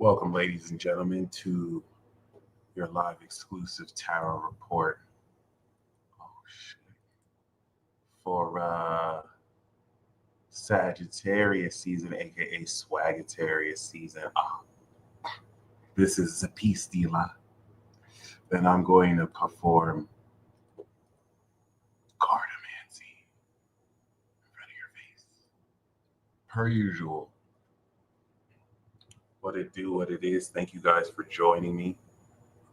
Welcome, ladies and gentlemen, to your live exclusive tarot report. Oh shit! For Sagittarius season, aka Swaggitarius season. This is the peace dealer. Then I'm going to perform cardomancy in front of your face, per usual. What it do, what it is. Thank you guys for joining me.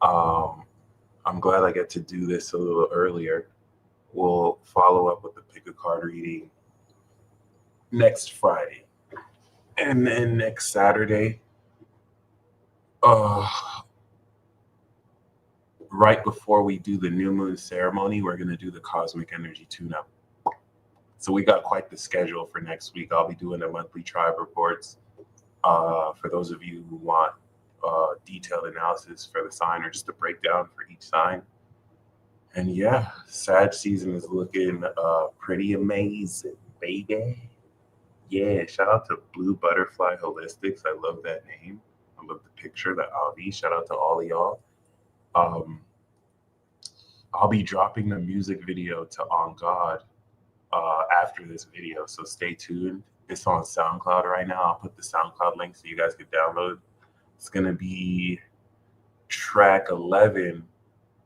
I'm glad I get to do this a little earlier. We'll follow up with the pick a card reading next Friday. And then next Saturday, right before we do the new moon ceremony, we're going to do the cosmic energy tune-up. So we got quite the schedule for next week. I'll be doing the monthly tribe reports. For those of you who want detailed analysis for the sign or just a breakdown for each sign. And yeah, Sag season is looking pretty amazing, baby. Yeah, shout out to Blue Butterfly Holistics. I love that name. I love the picture, that Avi. Shout out to all of y'all. I'll be dropping the music video to On God after this video, so stay tuned. It's on SoundCloud right now. I'll put the SoundCloud link so you guys can download. It's going to be track 11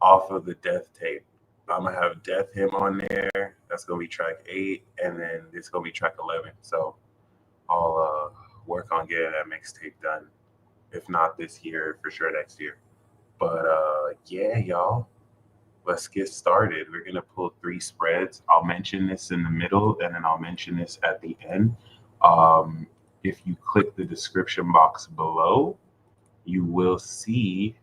off of the Death tape. I'm going to have Death Hymn on there. That's going to be track 8, and then it's going to be track 11. So I'll work on getting that mixtape done. If not this year, for sure next year. But yeah, y'all, let's get started. We're going to pull 3 spreads. I'll mention this in the middle, and then I'll mention this at the end. If you click the description box below, you will see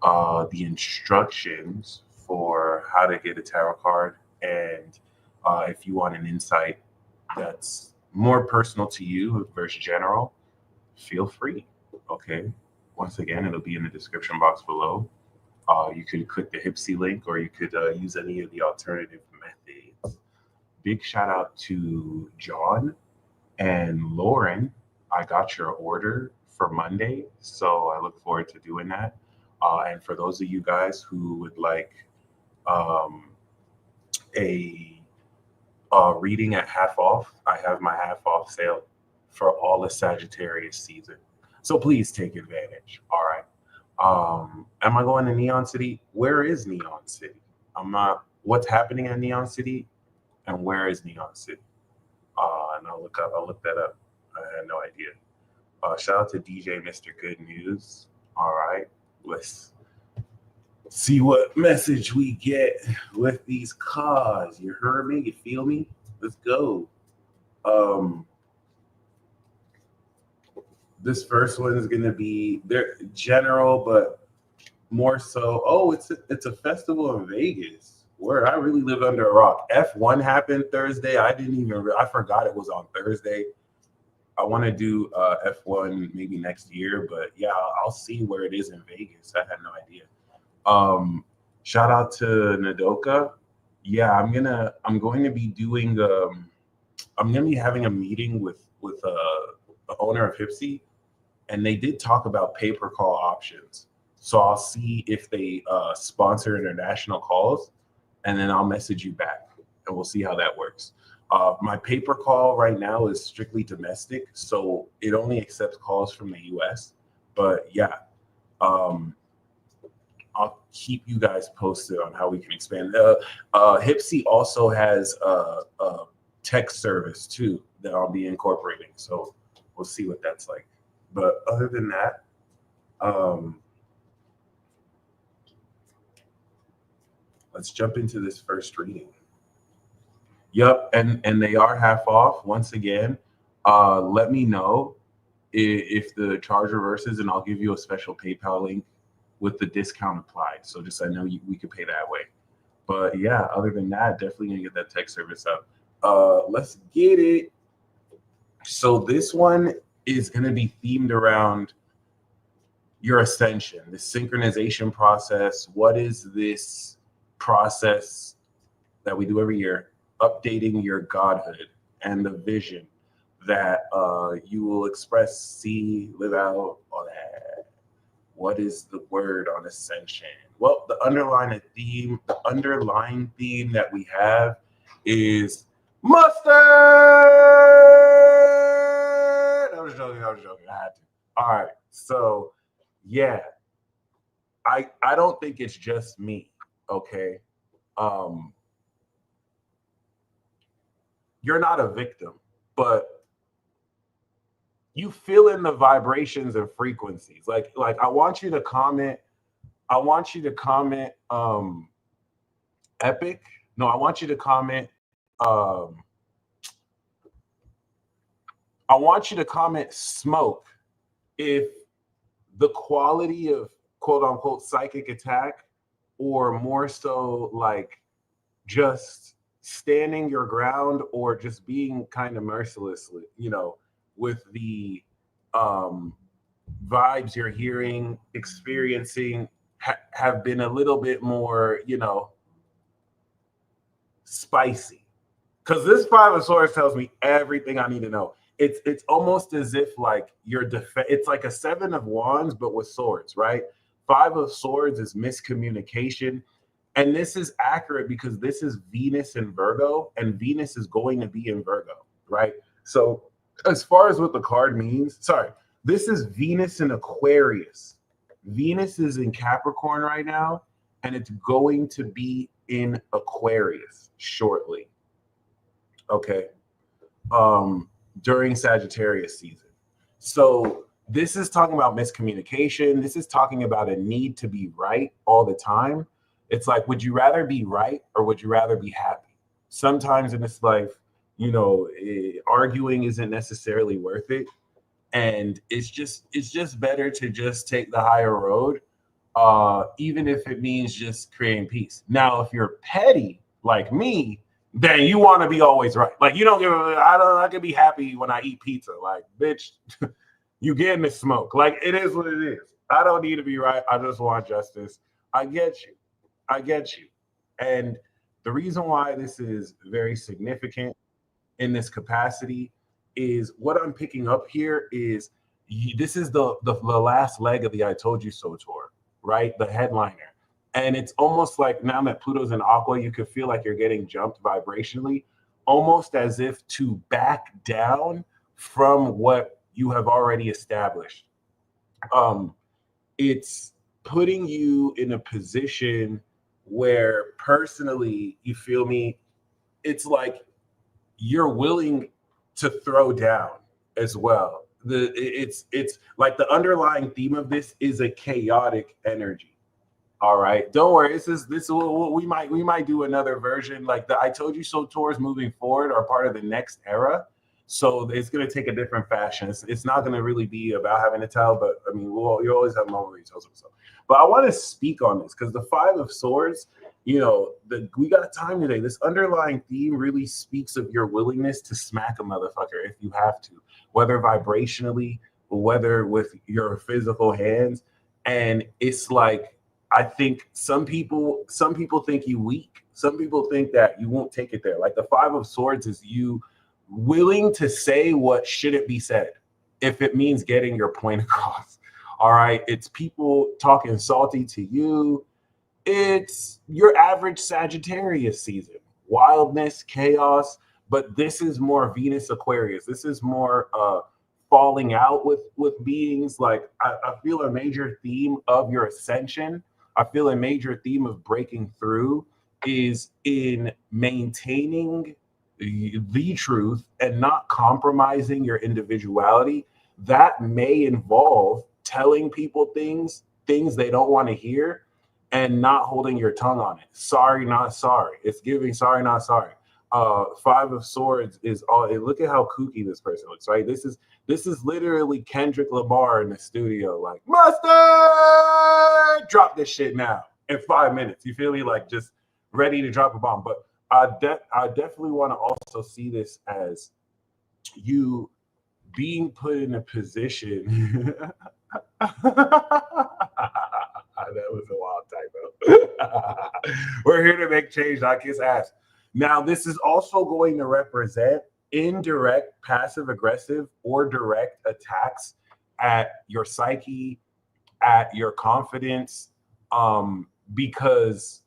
the instructions for how to get a tarot card. And if you want an insight that's more personal to you versus general, feel free. Okay. Once again, it'll be in the description box below. You could click the Hipsy link, or you could use any of the alternative methods. Big shout out to John and Lauren. I got your order for Monday, so I look forward to doing that. And for those of you guys who would like a reading at half off, I have my half off sale for all the Sagittarius season. So please take advantage. All right. Am I going to Neon City? Where is Neon City? What's happening at Neon City, and where is Neon City? And I'll look that up. I had no idea. Shout out to DJ Mr. Good News. All right, let's see what message we get with these cards. You heard me? You feel me? Let's go. This first one is gonna be they're general, but more so. Oh, it's a festival in Vegas where I really live under a rock. F1 happened Thursday. I forgot it was on Thursday. I want to do F1 maybe next year, but yeah, I'll see where it is in Vegas. I had no idea. Shout out to Nadoka. Yeah, I'm going to be doing I'm going to be having a meeting with the owner of Hipsy, and they did talk about pay-per-call options. So I'll see if they sponsor international calls, and then I'll message you back, and we'll see how that works. My paper call right now is strictly domestic, so it only accepts calls from the US. But yeah, I'll keep you guys posted on how we can expand. Hipsy also has a text service too that I'll be incorporating, so we'll see what that's like. But other than that, let's jump into this first reading. Yep, and they are half off once again. Let me know if the charge reverses, and I'll give you a special PayPal link with the discount applied. So just I know we could pay that way. But yeah, other than that, definitely gonna get that text service up. Let's get it. So this one is gonna be themed around your ascension, the synchronization process. What is this process that we do every year? Updating your godhood and the vision that you will express, see, live out, all that. What is the word on ascension? Well, the underlying theme that we have is mustard. I was joking. I had to. All right. So, yeah, I don't think it's just me. Okay. You're not a victim, but you feel in the vibrations and frequencies. Like I want you to comment. I want you to comment epic. No, I want you to comment I want you to comment smoke if the quality of quote unquote psychic attack, or more so like just standing your ground, or just being kind of mercilessly, with the vibes you're hearing, experiencing, have been a little bit more, spicy. Because this Five of Swords tells me everything I need to know. It's almost as if like it's like a Seven of Wands, but with swords, right? Five of Swords is miscommunication. And this is accurate because this is Venus in Virgo, and Venus is going to be in Virgo, right? So as far as what the card means, this is Venus in Aquarius. Venus is in Capricorn right now, and it's going to be in Aquarius shortly. Okay. During Sagittarius season. So this is talking about miscommunication. This is talking about a need to be right all the time. It's like, would you rather be right or would you rather be happy? Sometimes in this life, arguing isn't necessarily worth it. And it's just better to just take the higher road, even if it means just creating peace. Now, if you're petty like me, then you want to be always right. Like, you don't give a, I can be happy when I eat pizza. Like, bitch, you getting the smoke. Like, it is what it is. I don't need to be right. I just want justice. I get you. And the reason why this is very significant in this capacity is what I'm picking up here is this is the last leg of the I Told You So tour, right? The headliner. And it's almost like now that Pluto's in Aqua, you could feel like you're getting jumped vibrationally, almost as if to back down from what you have already established. It's putting you in a position where personally, you feel me, it's like you're willing to throw down as well. It's like the underlying theme of this is a chaotic energy. All right, don't worry. This is we might do another version. Like the I Told You So tours moving forward are part of the next era, so it's going to take a different fashion. It's not going to really be about having to tell, but I mean, you always have a moment where you tell something. But I want to speak on this because the Five of Swords, we got time today. This underlying theme really speaks of your willingness to smack a motherfucker if you have to, whether vibrationally, whether with your physical hands, and it's like. I think some people think you weak. Some people think that you won't take it there. Like the Five of Swords is you willing to say what shouldn't be said if it means getting your point across. All right. It's people talking salty to you. It's your average Sagittarius season. Wildness, chaos. But this is more Venus Aquarius. This is more falling out with beings. Like I feel a major theme of your ascension. I feel a major theme of breaking through is in maintaining the truth and not compromising your individuality. That may involve telling people things they don't want to hear and not holding your tongue on it. Sorry, not sorry. It's giving sorry, not sorry. Five of Swords is all. Look at how kooky this person looks, right? This is literally Kendrick Lamar in the studio, like mustard. Drop this shit now in 5 minutes. You feel me? Like just ready to drop a bomb. But I definitely want to also see this as you being put in a position. That was a wild typo. We're here to make change, not kiss ass. Now, this is also going to represent indirect passive aggressive or direct attacks at your psyche, at your confidence, because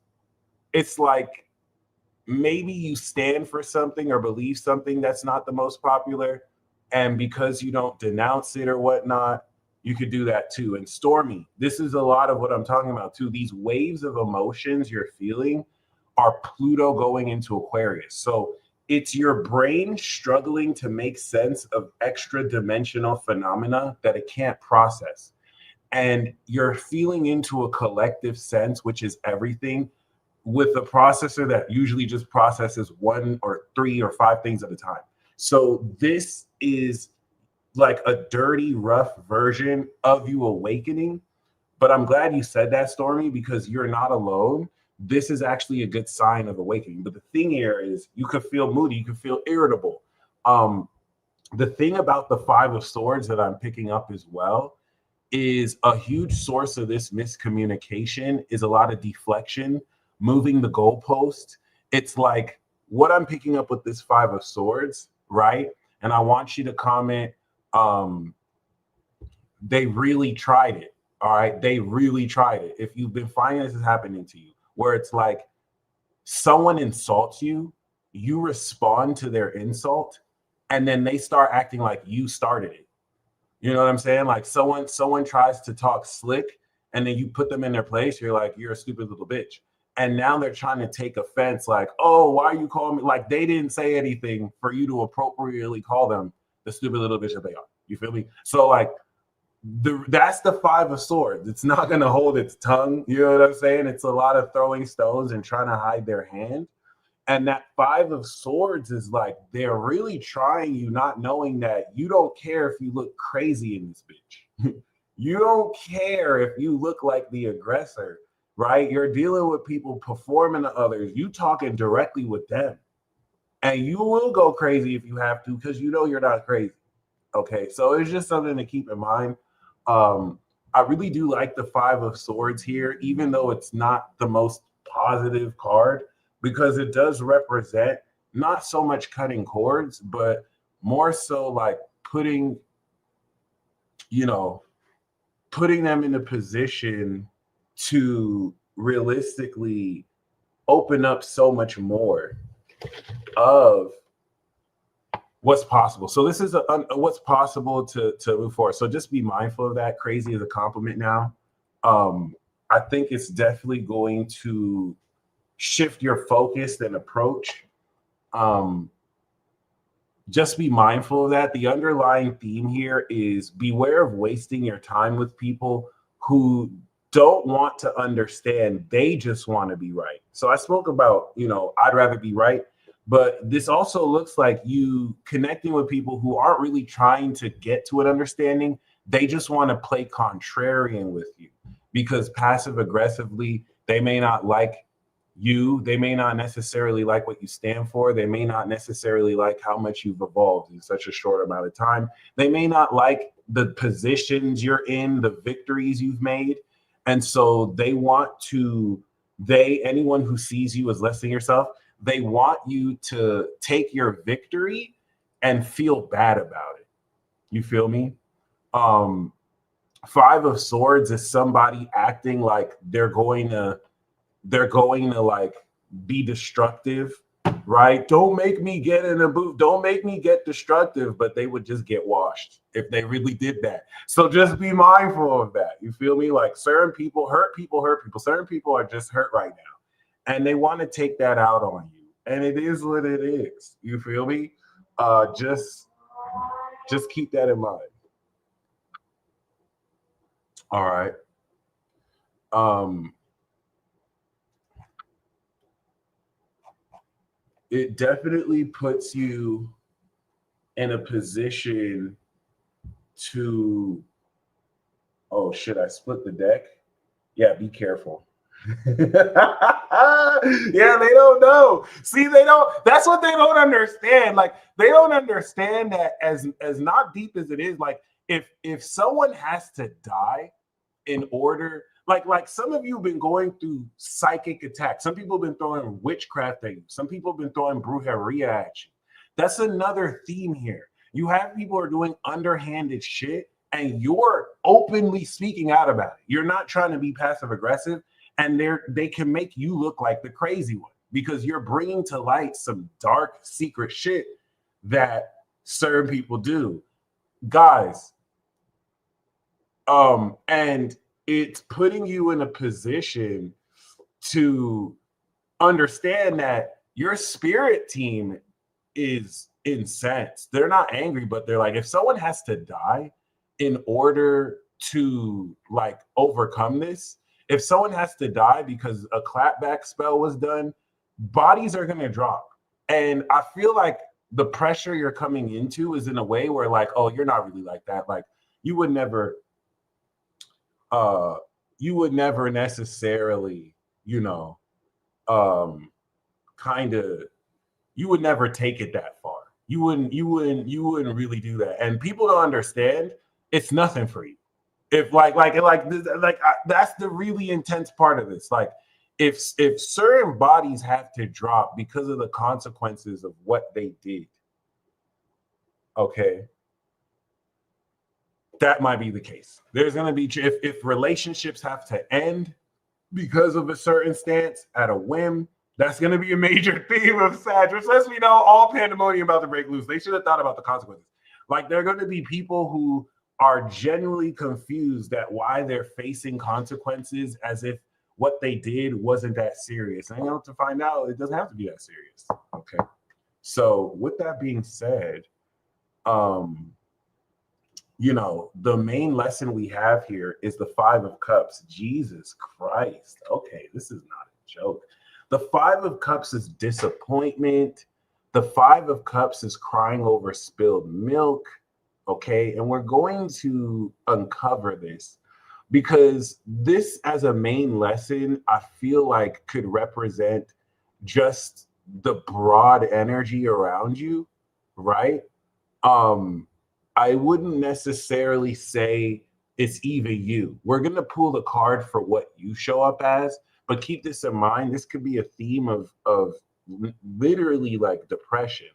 it's like maybe you stand for something or believe something that's not the most popular, and because you don't denounce it or whatnot, you could do that too. And Stormy, this is a lot of what I'm talking about too. These waves of emotions you're feeling are Pluto going into Aquarius. So it's your brain struggling to make sense of extra dimensional phenomena that it can't process. And you're feeling into a collective sense, which is everything, with a processor that usually just processes 1 or 3 or 5 things at a time. So this is like a dirty, rough version of you awakening. But I'm glad you said that, Stormy, because you're not alone. This is actually a good sign of awakening. But the thing here is you could feel moody, you could feel irritable. The thing about the Five of Swords that I'm picking up as well is a huge source of this miscommunication is a lot of deflection, moving the goalpost. It's like what I'm picking up with this Five of Swords, right? And I want you to comment, they really tried it. All right. They really tried it. If you've been finding this is happening to you, where it's like someone insults you, you respond to their insult, and then they start acting like you started it. You know what I'm saying? Like someone tries to talk slick, and then you put them in their place. You're like, you're a stupid little bitch. And now they're trying to take offense, like, oh, why are you calling me? Like they didn't say anything for you to appropriately call them the stupid little bitch that they are. You feel me? So like that's the Five of Swords. It's not going to hold its tongue. You know what I'm saying? It's a lot of throwing stones and trying to hide their hand. And that Five of Swords is like they're really trying you, not knowing that you don't care if you look crazy in this bitch. You don't care if you look like the aggressor, right? You're dealing with people performing to others. You talking directly with them. And you will go crazy if you have to, because you know you're not crazy. Okay, so it's just something to keep in mind. I really do like the Five of Swords here, even though it's not the most positive card, because it does represent not so much cutting cords, but more so like putting, putting them in a position to realistically open up so much more of what's possible. So this is what's possible to move forward. So just be mindful of that. Crazy is a compliment now. I think it's definitely going to shift your focus and approach. Just be mindful of that. The underlying theme here is beware of wasting your time with people who don't want to understand. They just want to be right. So I spoke about, I'd rather be right. But this also looks like you connecting with people who aren't really trying to get to an understanding. They just want to play contrarian with you because passive aggressively, they may not like you. They may not necessarily like what you stand for. They may not necessarily like how much you've evolved in such a short amount of time. They may not like the positions you're in, the victories you've made. And so they want to, anyone who sees you as less than yourself, they want you to take your victory and feel bad about it. You feel me? Five of Swords is somebody acting like they're going to like be destructive, right? Don't make me get in a booth. Don't make me get destructive, but they would just get washed if they really did that. So just be mindful of that. You feel me? Like certain people hurt people. Certain people are just hurt right now. And they want to take that out on you. And it is what it is. You feel me? Just keep that in mind. All right. It definitely puts you in a position to, oh shit, I split the deck. Yeah, be careful. Yeah, they don't know. See, that's what they don't understand. Like they don't understand that as not deep as it is, like if someone has to die in order, like some of you have been going through psychic attacks. Some people have been throwing witchcraft at you. Some people have been throwing brujeria at you. That's another theme here. You have people who are doing underhanded shit and you're openly speaking out about it. You're not trying to be passive aggressive, and they can make you look like the crazy one because you're bringing to light some dark secret shit that certain people do. Guys, and it's putting you in a position to understand that your spirit team is incensed. They're not angry, but they're like, if someone has to die in order to like overcome this, if someone has to die because a clapback spell was done, bodies are going to drop. And I feel like the pressure you're coming into is in a way where like, oh, you're not really like that. Like you would never necessarily, you know, kind of, you would never take it that far. You wouldn't really do that. And people don't understand it's nothing for you. If that's the really intense part of this. Like if certain bodies have to drop because of the consequences of what they did, okay, that might be the case. There's going to be, if relationships have to end because of a certain stance at a whim, that's going to be a major theme of Sag, which lets me know all pandemonium about to break loose. They should have thought about the consequences. Like there are going to be people who are genuinely confused at why they're facing consequences as if what they did wasn't that serious. And you know, to find out, it doesn't have to be that serious. Okay. So with that being said, you know, the main lesson we have here is the Five of Cups. Jesus Christ. Okay, this is not a joke. The Five of Cups is disappointment. The Five of Cups is crying over spilled milk. Okay, and we're going to uncover this because this, as a main lesson, I feel like could represent just the broad energy around you, right? I wouldn't necessarily say it's even you. We're going to pull the card for what you show up as, but keep this in mind. This could be a theme of literally like depression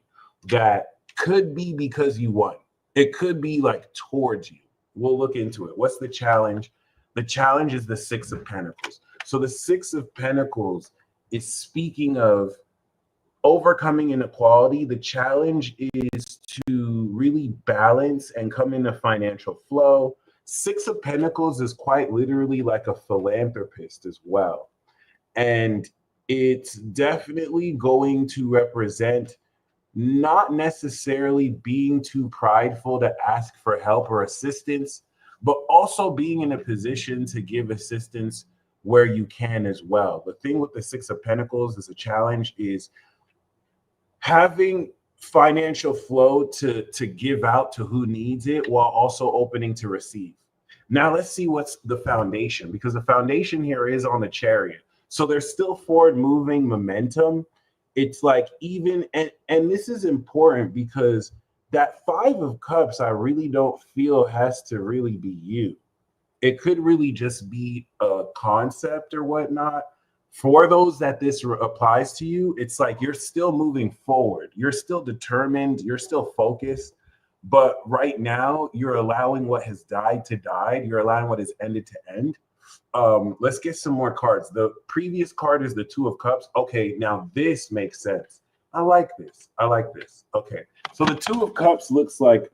that could be because you won. It could be like towards you. We'll look into it. What's the challenge? The challenge is the Six of Pentacles. So the Six of Pentacles is speaking of overcoming inequality. The challenge is to really balance and come into financial flow. Six of Pentacles is quite literally like a philanthropist as well. And it's definitely going to represent not necessarily being too prideful to ask for help or assistance, but also being in a position to give assistance where you can as well. The thing with the Six of Pentacles as a challenge is having financial flow to give out to who needs it while also opening to receive. Now let's see what's the foundation, because the foundation here is on the Chariot. So there's still forward moving momentum. It's like even, and this is important because that Five of Cups, I really don't feel has to really be you. It could really just be a concept or whatnot. For those that this applies to you, it's like you're still moving forward. You're still determined. You're still focused. But right now, you're allowing what has died to die. You're allowing what has ended to end. Let's get some more cards. The previous card is the Two of Cups. Okay, now this makes sense. I like this. I like this. Okay, so the Two of Cups looks like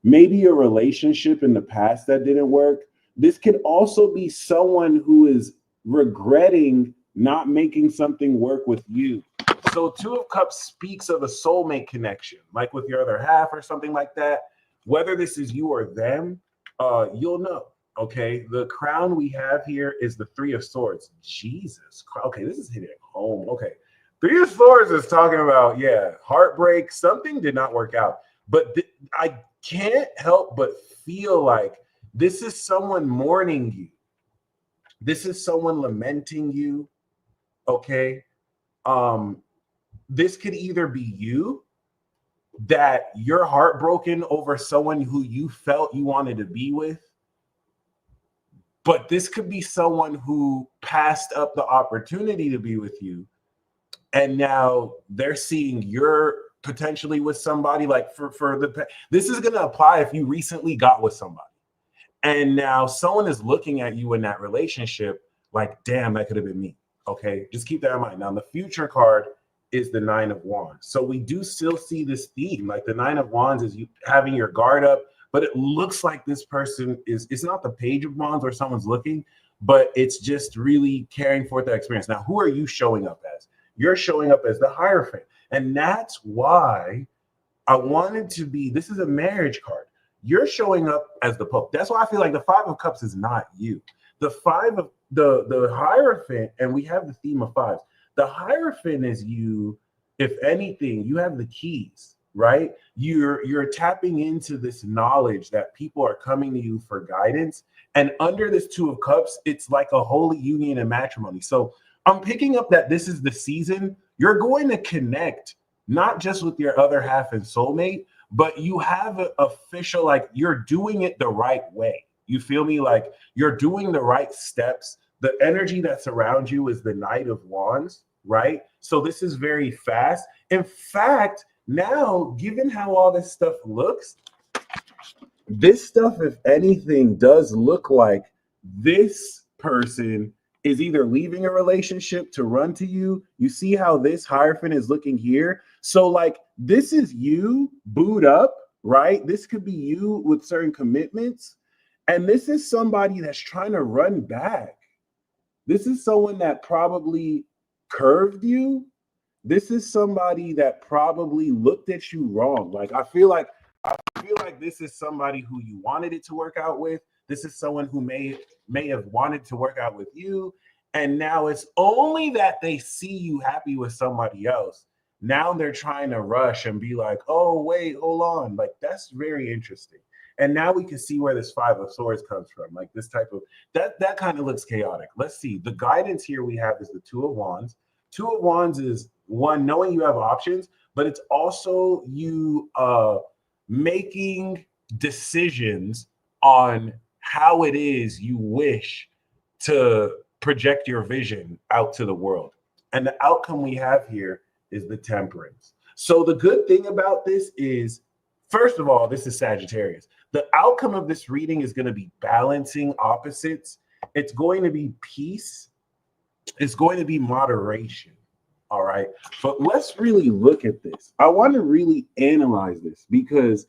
maybe a relationship in the past that didn't work. This could also be someone who is regretting not making something work with you. So Two of Cups speaks of a soulmate connection, like with your other half or something like that. Whether this is you or them, you'll know. Okay, the crown we have here is the Three of Swords. Jesus Christ. Okay, this is hitting home. Okay, Three of Swords is talking about, yeah, heartbreak. Something did not work out. But I can't help but feel like this is someone mourning you. This is someone lamenting you. Okay. This could either be you, that you're heartbroken over someone who you felt you wanted to be with, but this could be someone who passed up the opportunity to be with you, and now they're seeing your potentially with somebody, like this is going to apply if you recently got with somebody. And now someone is looking at you in that relationship like, damn, that could have been me. Okay, just keep that in mind. Now, the future card is the Nine of Wands. So we do still see this theme. Like the Nine of Wands is you having your guard up, but it looks like this person it's not the Page of Wands where someone's looking, but it's just really carrying forth that experience. Now, who are you showing up as? You're showing up as the Hierophant. And that's why I wanted to be, this is a marriage card. You're showing up as the Pope. That's why I feel like the Five of Cups is not you. The Five of the Hierophant, and we have the theme of fives. The Hierophant is you. If anything, you have the keys, right? You're tapping into this knowledge that people are coming to you for guidance. And under this Two of Cups, it's like a holy union and matrimony. So I'm picking up that this is the season. You're going to connect not just with your other half and soulmate, but you have an official, like you're doing it the right way. You feel me? Like you're doing the right steps. The energy that's around you is the Knight of Wands, right? So this is very fast. In fact, now, given how all this stuff looks, this stuff, if anything, does look like this person is either leaving a relationship to run to you. You see how this Hierophant is looking here? So like this is you booed up, right? This could be you with certain commitments. And this is somebody that's trying to run back. This is someone that probably curved you. This is somebody that probably looked at you wrong. Like I feel like this is somebody who you wanted it to work out with. This is someone who may have wanted to work out with you. And now it's only that they see you happy with somebody else. Now they're trying to rush and be like, oh, wait, hold on. Like, that's very interesting. And now we can see where this Five of Swords comes from. Like this type of, that kind of looks chaotic. Let's see. The guidance here we have is the Two of Wands. Two of Wands is one, knowing you have options, but it's also you making decisions on how it is you wish to project your vision out to the world. And the outcome we have here is the Temperance. So the good thing about this is, first of all, this is Sagittarius. The outcome of this reading is going to be balancing opposites. It's going to be peace. It's going to be moderation. All right. But let's really look at this. I want to really analyze this because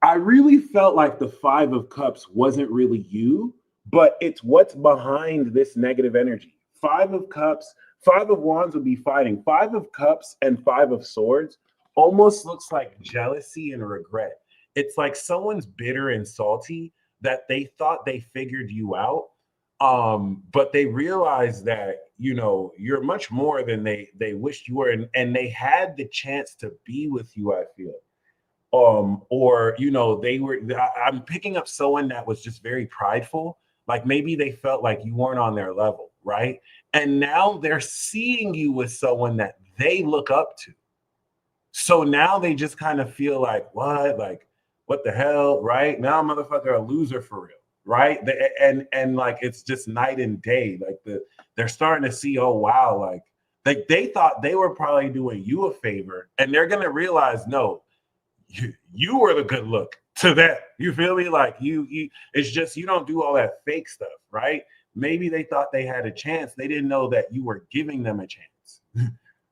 I really felt like the Five of Cups wasn't really you, but it's what's behind this negative energy. Five of Cups, Five of Wands would be fighting. Five of Cups and Five of Swords almost looks like jealousy and regret. It's like someone's bitter and salty that they thought they figured you out. But they realized that, you know, you're much more than they wished you were. And they had the chance to be with you, I feel. Or, you know, I'm picking up someone that was just very prideful. Like maybe they felt like you weren't on their level, right? And now they're seeing you with someone that they look up to. So now they just kind of feel like, what? Like, what the hell, right? Now motherfucker a loser for real, right? And like, it's just night and day. Like they're starting to see, oh, wow. Like they thought they were probably doing you a favor and they're going to realize, no, you were the good look to that. You feel me? Like you it's just, you don't do all that fake stuff, right? Maybe they thought they had a chance. They didn't know that you were giving them a chance,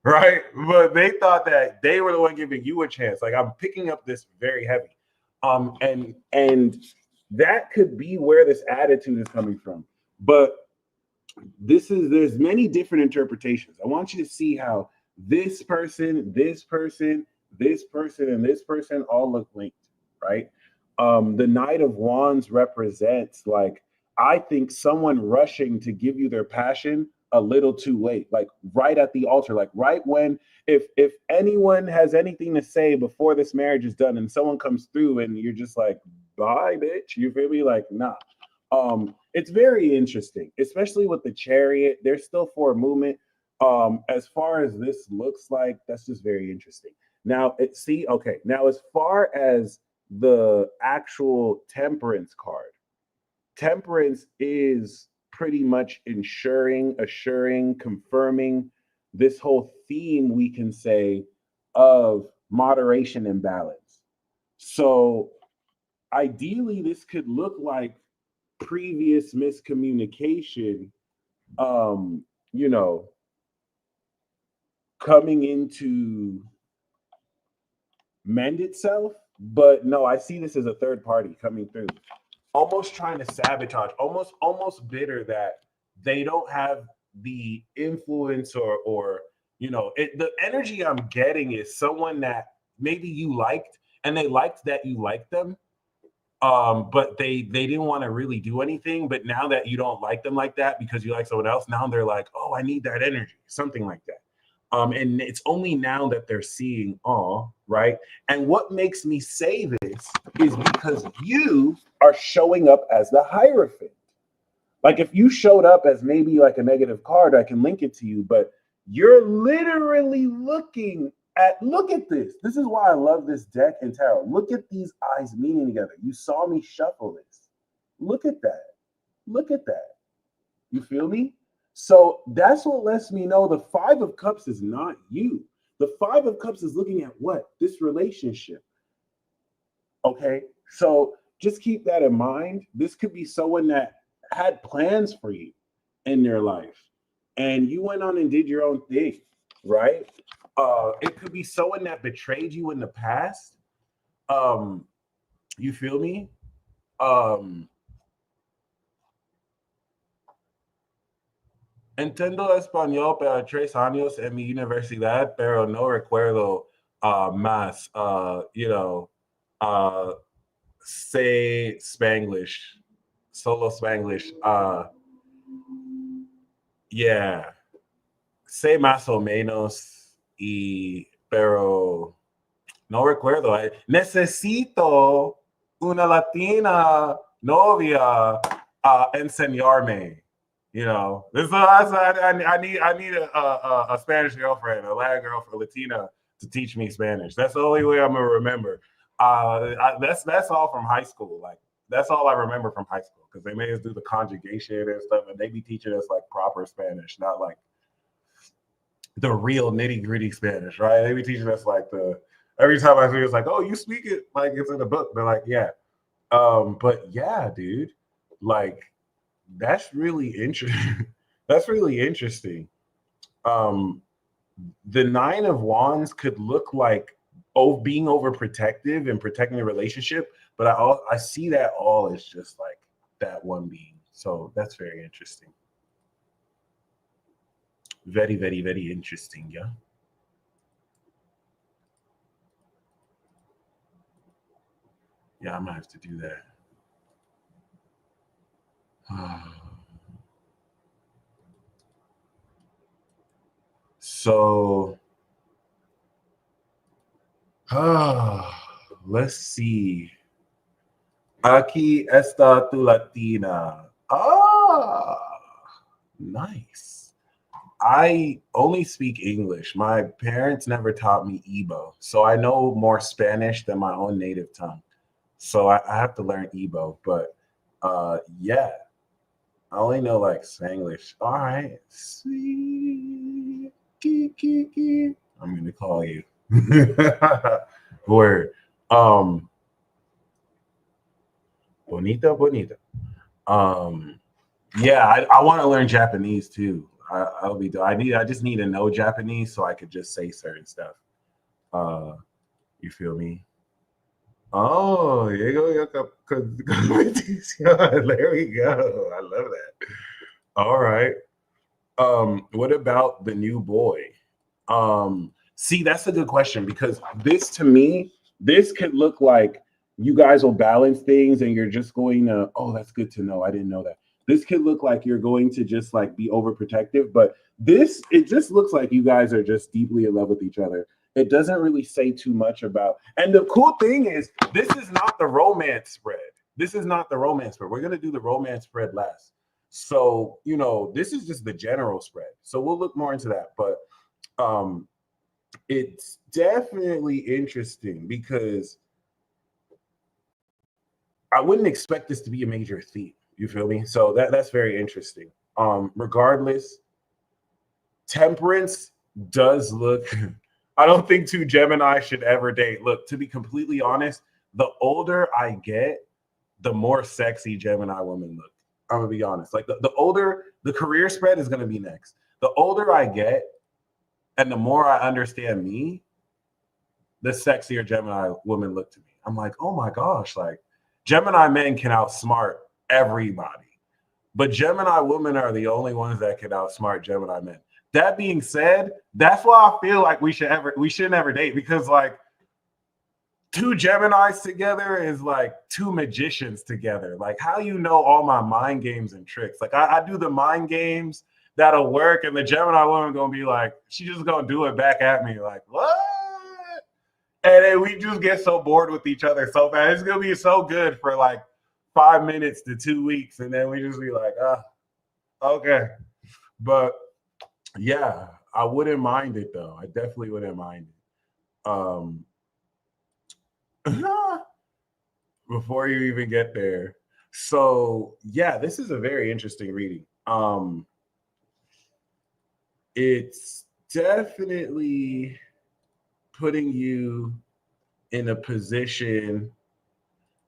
right? But they thought that they were the one giving you a chance. Like I'm picking up this very heavy. And that could be where this attitude is coming from. But there's many different interpretations. I want you to see how this person, and this person all look linked, right? The Knight of Wands represents, like, I think someone rushing to give you their passion a little too late, like right at the altar, like right when, if anyone has anything to say before this marriage is done and someone comes through and you're just like, bye, bitch, you feel me? Like, nah. It's very interesting, especially with the Chariot. There's still forward movement. As far as this looks like, that's just very interesting. Now, now as far as the actual Temperance card, Temperance is pretty much assuring, confirming this whole theme, we can say, of moderation and balance. So ideally, this could look like previous miscommunication, um, you know, coming into mend itself. But no, I see this as a third party coming through, almost trying to sabotage, almost bitter that they don't have the influence or the energy I'm getting is someone that maybe you liked and they liked that you liked them, but they didn't want to really do anything. But now that you don't like them like that because you like someone else, now they're like, oh, I need that energy, something like that. And it's only now that they're seeing, oh, right. And what makes me say this is because you are showing up as the Hierophant. Like if you showed up as maybe like a negative card, I can link it to you, but you're literally looking at, look at this. This is why I love this deck and tarot. Look at these eyes meeting together. You saw me shuffle this. Look at that. Look at that. You feel me? So that's what lets me know the Five of Cups is not you. The Five of Cups is looking at what? This relationship. Okay. So just keep that in mind. This could be someone that had plans for you in their life and you went on and did your own thing, right? It could be someone that betrayed you in the past. You feel me? Entiendo español para 3 años en mi universidad, pero no recuerdo más, say Spanglish, solo Spanglish. Yeah, sé más o menos, pero no recuerdo. Necesito una latina novia enseñarme. This is I need a Spanish girlfriend, a Latin girlfriend, Latina to teach me Spanish. That's the only way I'm gonna remember. That's all from high school. Like that's all I remember from high school because they made us do the conjugation and stuff, and they be teaching us like proper Spanish, not like the real nitty gritty Spanish, right? They be teaching us like every time I see it's like, oh, you speak it like it's in the book. They're like, yeah. But yeah, dude, like that's really interesting. That's really interesting. The Nine of Wands could look like being overprotective and protecting the relationship, but I see that all as just like that one being. So that's very interesting. Very, very, very interesting, yeah. Yeah, I'm gonna have to do that. So, let's see. Aquí está tu Latina. Nice. I only speak English. My parents never taught me Igbo, so I know more Spanish than my own native tongue. So I have to learn Igbo, but yeah, I only know like Spanglish. All right, sweet. I'm gonna call you. Word. Bonita, bonita. Yeah, I want to learn Japanese too. I'll be. I just need to know Japanese so I could just say certain stuff. You feel me? Oh, llegó yo competición. There we go. I love that. All right. What about the new boy? See, that's a good question because this to me, this could look like you guys will balance things and you're just going to, oh, that's good to know. I didn't know that. This could look like you're going to just like be overprotective, but it just looks like you guys are just deeply in love with each other. It doesn't really say too much about, and the cool thing is, this is not the romance spread. This is not the romance spread. We're going to do the romance spread last. So, this is just the general spread. So we'll look more into that. But it's definitely interesting because I wouldn't expect this to be a major theme. You feel me? So that's very interesting. Regardless, temperance does look I don't think two Gemini should ever date. Look, to be completely honest, the older I get, the more sexy Gemini women look. I'm gonna be honest. Like the older the career spread is gonna be next. The older I get, and the more I understand me, the sexier Gemini women look to me. I'm like, oh my gosh, like Gemini men can outsmart everybody. But Gemini women are the only ones that can outsmart Gemini men. That being said, that's why I feel like we should never date, because like two Geminis together is like two magicians together. Like, how you know all my mind games and tricks? Like I do the mind games that'll work, and the Gemini woman gonna be like, she just gonna do it back at me, like, what? And then we just get so bored with each other so fast. It's gonna be so good for like 5 minutes to 2 weeks, and then we just be like, okay. But yeah, I wouldn't mind it though. I definitely wouldn't mind it. Before you even get there. So yeah, this is a very interesting reading. It's definitely putting you in a position.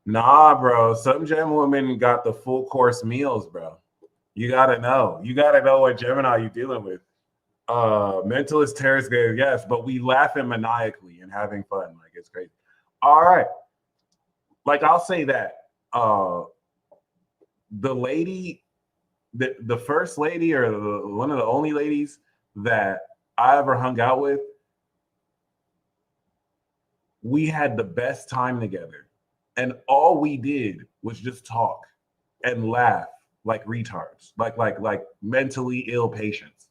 Nah, bro. Some Gem women got the full course meals, bro. You gotta know. You gotta know what Gemini you're dealing with. Mentalist terrorist game, yes, but we laughing maniacally and having fun. Like, it's crazy. All right. Like, I'll say that. The lady, the first lady, or one of the only ladies that I ever hung out with, we had the best time together. And all we did was just talk and laugh like retards, like mentally ill patients.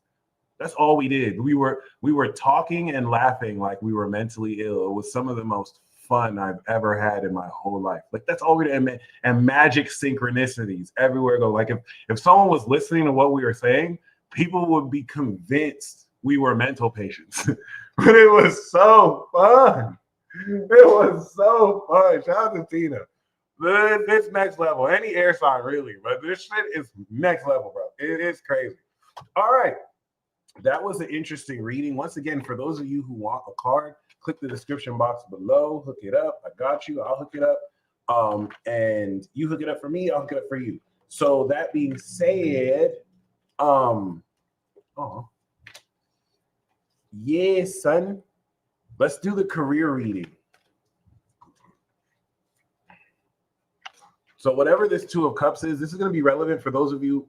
That's all we did. We were talking and laughing like we were mentally ill. It was some of the most fun I've ever had in my whole life. Like, that's all we did. And magic synchronicities everywhere I go. Like, if someone was listening to what we were saying, people would be convinced we were mental patients. But it was so fun. It was so fun. Shout out to Tina. This next level. Any air sign, really. But this shit is next level, bro. It is crazy. All right. That was an interesting reading. Once again, for those of you who want a card, click the description box below. Hook it up. I got you. I'll hook it up. And you hook it up for me. I'll hook it up for you. So that being said, yeah, son. Let's do the career reading. So whatever this Two of Cups is, this is going to be relevant for those of you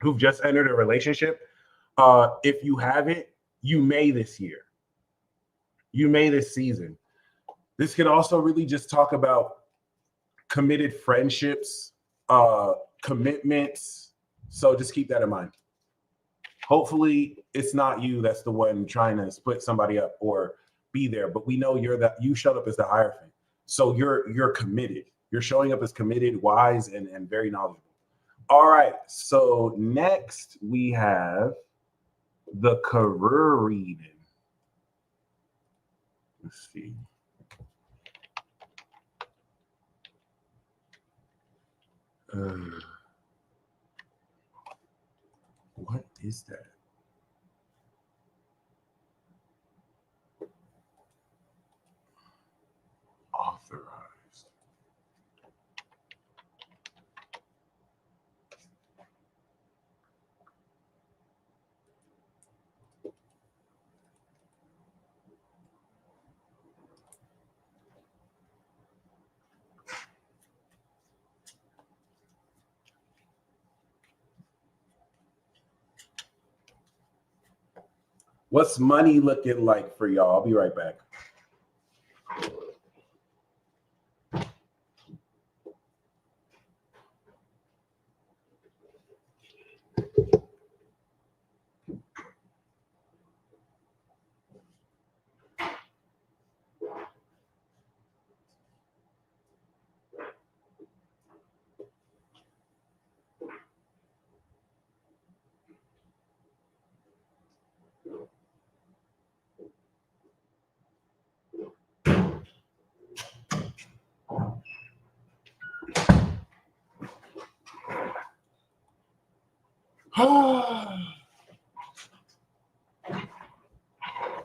who've just entered a relationship. If you haven't, you may this year. You may this season. This could also really just talk about committed friendships, commitments. So just keep that in mind. Hopefully it's not you that's the one trying to split somebody up or be there, but we know you showed up as the Hierophant. So you're committed. You're showing up as committed, wise, and very knowledgeable. All right. So next we have the career reading. Let's see. What is that? Authorized. What's money looking like for y'all? I'll be right back.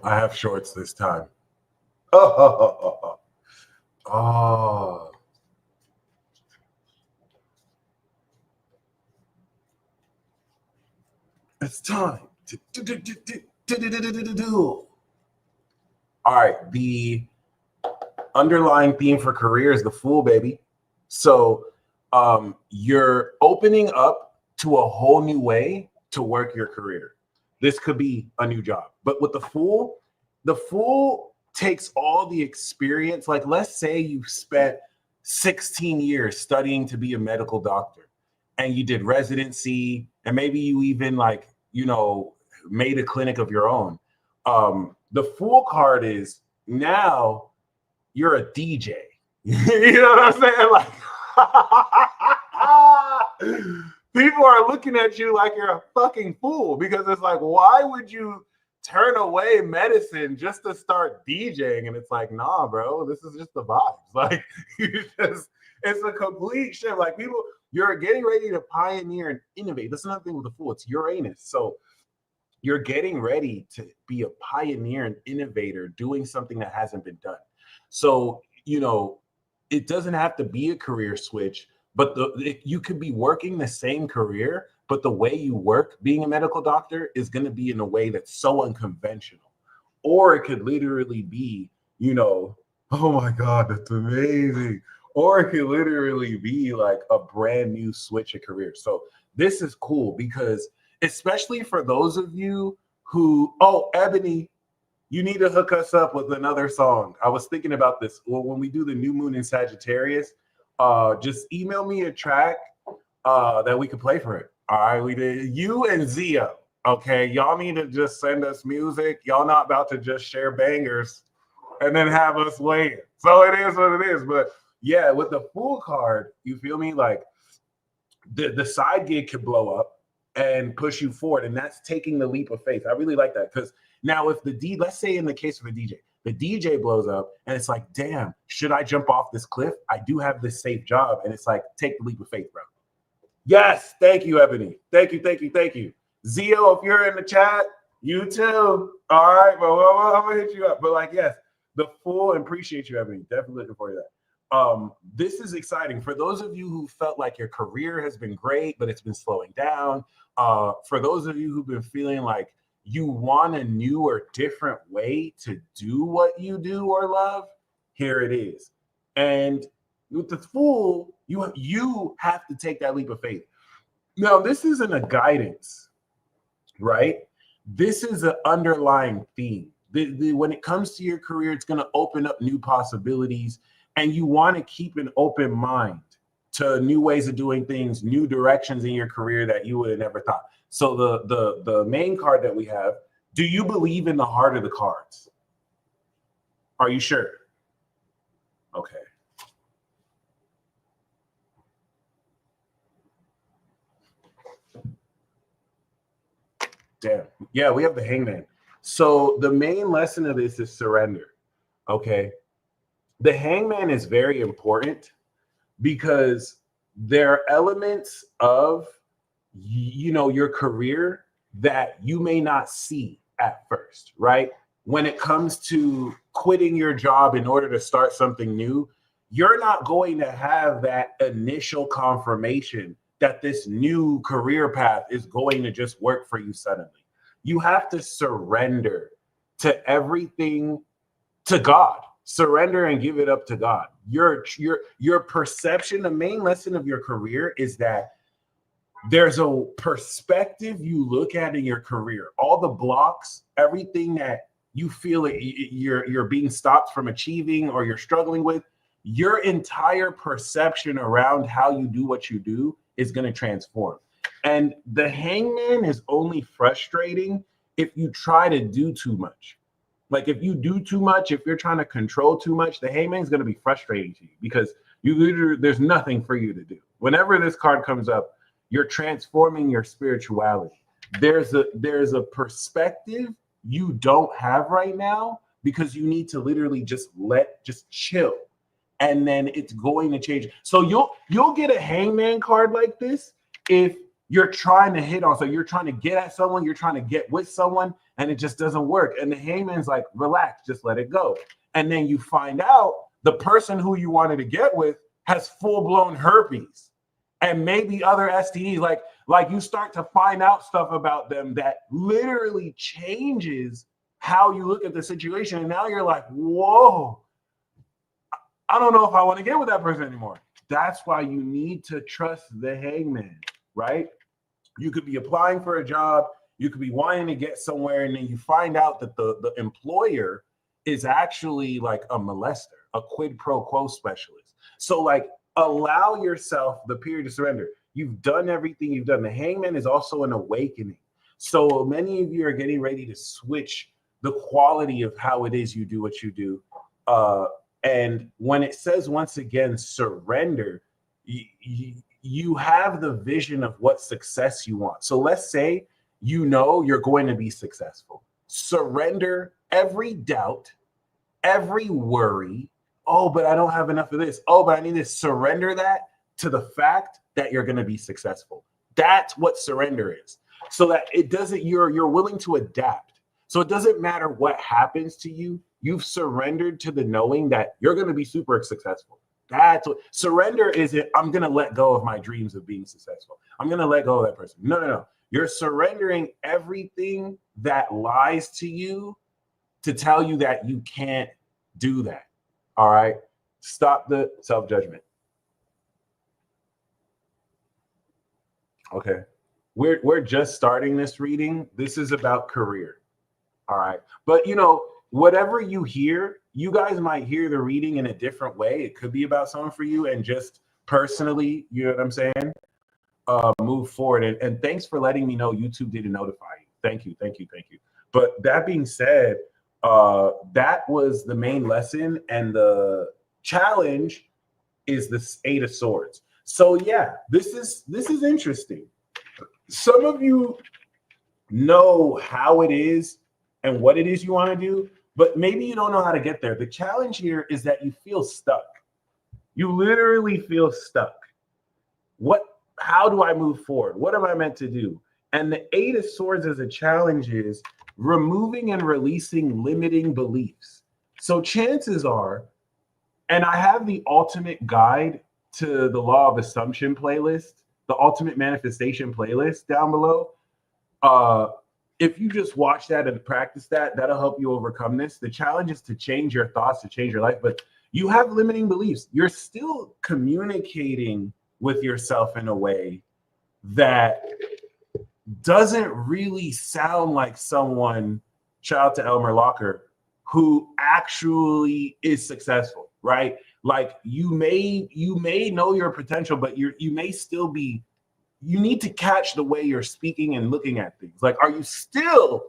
I have shorts this time. Oh. It's time to do. All right, the underlying theme for career is the Fool, baby. So you're opening up to a whole new way to work your career. This could be a new job, but with the Fool takes all the experience. Like, let's say you spent 16 years studying to be a medical doctor, and you did residency, and maybe you even made a clinic of your own. The Fool card is now you're a DJ. You know what I'm saying? Like, people are looking at you like you're a fucking fool, because it's like, why would you turn away medicine just to start DJing? And it's like, nah, bro, this is just the vibes. Like, it's a complete shift. Like, you're getting ready to pioneer and innovate. That's another thing with the Fool. It's Uranus. So you're getting ready to be a pioneer and innovator doing something that hasn't been done. So, it doesn't have to be a career switch, but you could be working the same career, but the way you work being a medical doctor is going to be in a way that's so unconventional. Or it could literally be, oh my God, that's amazing. Or it could literally be like a brand new switch of career. So this is cool, because especially for those of you who, Ebony, you need to hook us up with another song. I was thinking about this. Well, when we do the new moon in Sagittarius, just email me a track that we can play for it. All right, we did you and Zio. Okay, y'all need to just send us music. Y'all not about to just share bangers and then have us wait. So it is what it is. But yeah, with the Fool card, you feel me? Like the side gig can blow up and push you forward, and that's taking the leap of faith. I really like that, because now if let's say in the case of the DJ blows up and it's like, damn, should I jump off this cliff? I do have this safe job. And it's like, take the leap of faith, bro. Yes, thank you, Ebony. Thank you. Zio, if you're in the chat, you too. All right, well, I'm gonna hit you up. But like, yes, the Fool, and appreciate you, Ebony. Definitely looking for that. This is exciting for those of you who felt like your career has been great, but it's been slowing down. For those of you who've been feeling like you want a new or different way to do what you do or love, here it is. And with the Fool, you have to take that leap of faith. Now, this isn't a guidance, right? This is an underlying theme. When it comes to your career, it's going to open up new possibilities, and you want to keep an open mind to new ways of doing things, new directions in your career that you would have never thought. So the main card that we have, do you believe in the heart of the cards? Are you sure? Okay. Damn. Yeah, we have the Hangman. So the main lesson of this is surrender. Okay. The Hangman is very important, because there are elements of your career that you may not see at first, right? When it comes to quitting your job in order to start something new, you're not going to have that initial confirmation that this new career path is going to just work for you suddenly. You have to surrender to everything to God. Surrender and give it up to God. Your perception, the main lesson of your career is that there's a perspective you look at in your career. All the blocks, everything that you feel you're being stopped from achieving or you're struggling with, your entire perception around how you do what you do is going to transform. And the Hangman is only frustrating if you try to do too much. Like, if you do too much, if you're trying to control too much, the Hangman is going to be frustrating to you, because there's nothing for you to do. Whenever this card comes up, you're transforming your spirituality. There's a perspective you don't have right now, because you need to literally just chill, and then it's going to change. So you'll get a Hangman card like this if you're trying to hit on. So you're trying to get at someone, you're trying to get with someone, and it just doesn't work. And the hangman's like, relax, just let it go. And then you find out the person who you wanted to get with has full-blown herpes and maybe other STDs. Like you start to find out stuff about them that literally changes how you look at the situation. And now you're like, whoa, I don't know if I want to get with that person anymore. That's why you need to trust the hangman, right? You could be applying for a job, you could be wanting to get somewhere, and then you find out that the employer is actually like a molester, a quid pro quo specialist. So like, allow yourself the period of surrender. You've done everything you've done. The hangman is also an awakening. So many of you are getting ready to switch the quality of how it is you do what you do. And when it says, once again, surrender, you have the vision of what success you want. So let's say you know you're going to be successful. Surrender every doubt, every worry. Oh, but I don't have enough of this. Oh, but I need to surrender that to the fact that you're going to be successful. That's what surrender is. So that it doesn't, you're willing to adapt. So it doesn't matter what happens to you. You've surrendered to the knowing that you're going to be super successful. That's what surrender isn't. I'm going to let go of my dreams of being successful. I'm going to let go of that person. No. You're surrendering everything that lies to you to tell you that you can't do that. All right. Stop the self-judgment. Okay. We're just starting this reading. This is about career. All right. But you know, whatever you hear, you guys might hear the reading in a different way. It could be about someone for you, and just personally, you know what I'm saying? Move forward. And thanks for letting me know YouTube didn't notify you. Thank you. But that being said, that was the main lesson, and the challenge is this 8 of Swords. So yeah, this is interesting. Some of you know how it is and what it is you want to do, but maybe you don't know how to get there. The challenge here is that you feel stuck. You literally feel stuck. How do I move forward? What am I meant to do? And the 8 of Swords as a challenge is removing and releasing limiting beliefs. So chances are, and I have the ultimate guide to the Law of Assumption playlist, the ultimate manifestation playlist down below. If you just watch that and practice that, that'll help you overcome this. The challenge is to change your thoughts, to change your life, but you have limiting beliefs. You're still communicating with yourself in a way that doesn't really sound like someone, shout out to Elmer Locker, who actually is successful, right? Like you may know your potential, but you may still be, you need to catch the way you're speaking and looking at things. Like, are you still,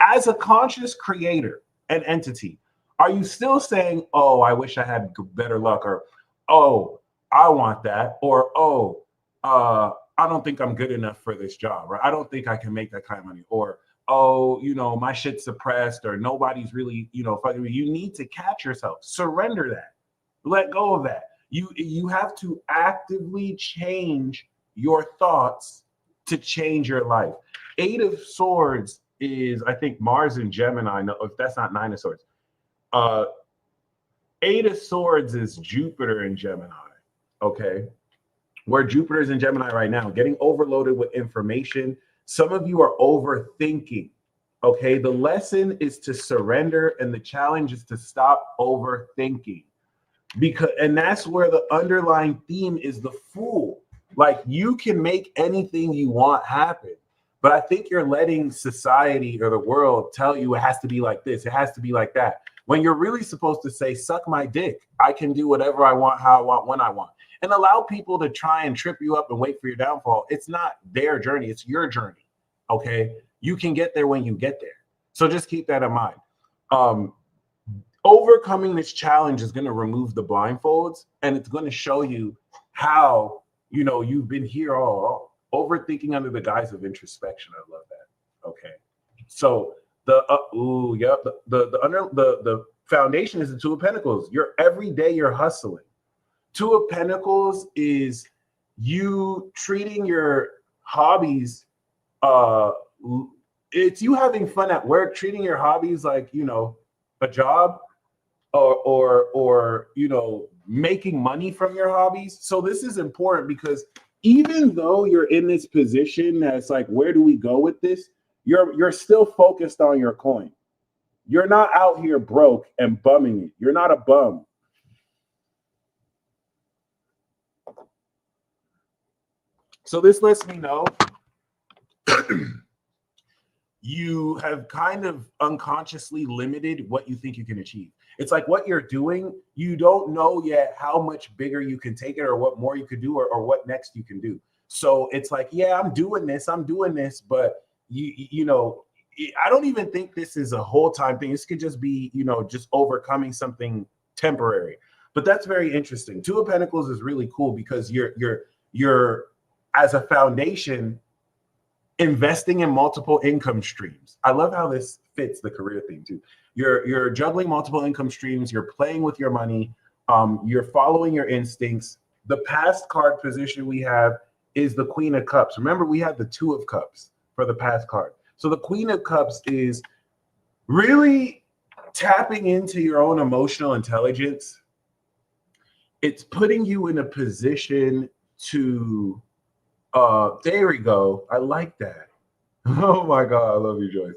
as a conscious creator and entity, are you still saying, oh, I wish I had better luck, or, oh, I want that, or, oh, I don't think I'm good enough for this job, or I don't think I can make that kind of money, or, oh, you know, my shit's suppressed, or nobody's really, you know, fucking me. You need to catch yourself. Surrender that. Let go of that. You have to actively change your thoughts to change your life. 8 of Swords is, I think, Mars and Gemini. No, if that's not 9 of Swords. 8 of Swords is Jupiter and Gemini. Okay. Where Jupiter's in Gemini right now, getting overloaded with information. Some of you are overthinking. Okay. The lesson is to surrender, and the challenge is to stop overthinking. And that's where the underlying theme is the Fool. Like, you can make anything you want happen, but I think you're letting society or the world tell you it has to be like this, it has to be like that, when you're really supposed to say, suck my dick. I can do whatever I want, how I want, when I want. And allow people to try and trip you up and wait for your downfall. It's not their journey, it's your journey. Okay. You can get there when you get there. So just keep that in mind. Overcoming this challenge is going to remove the blindfolds, and it's going to show you how, you know, you've been here all overthinking under the guise of introspection. I love that. Okay. So the foundation is the 2 of Pentacles. Every day you're hustling. 2 of Pentacles is you treating your hobbies, it's you having fun at work, treating your hobbies like, you know, a job, or you know, making money from your hobbies. So this is important because even though you're in this position that's like, where do we go with this? You're still focused on your coin. You're not out here broke and bumming it. You're not a bum. So this lets me know you have kind of unconsciously limited what you think you can achieve. It's like what you're doing, you don't know yet how much bigger you can take it or what more you could do or what next you can do. So it's like, yeah, I'm doing this, but you know, I don't even think this is a whole time thing. This could just be, you know, just overcoming something temporary. But that's very interesting. Two of Pentacles is really cool because you're as a foundation investing in multiple income streams. I love how this fits the career theme too. You're juggling multiple income streams. You're playing with your money. You're following your instincts. The past card position we have is the Queen of Cups. Remember, we had the Two of Cups for the past card. So the Queen of Cups is really tapping into your own emotional intelligence. It's putting you in a position to, there we go. I like that. Oh my God, I love you, Joyce.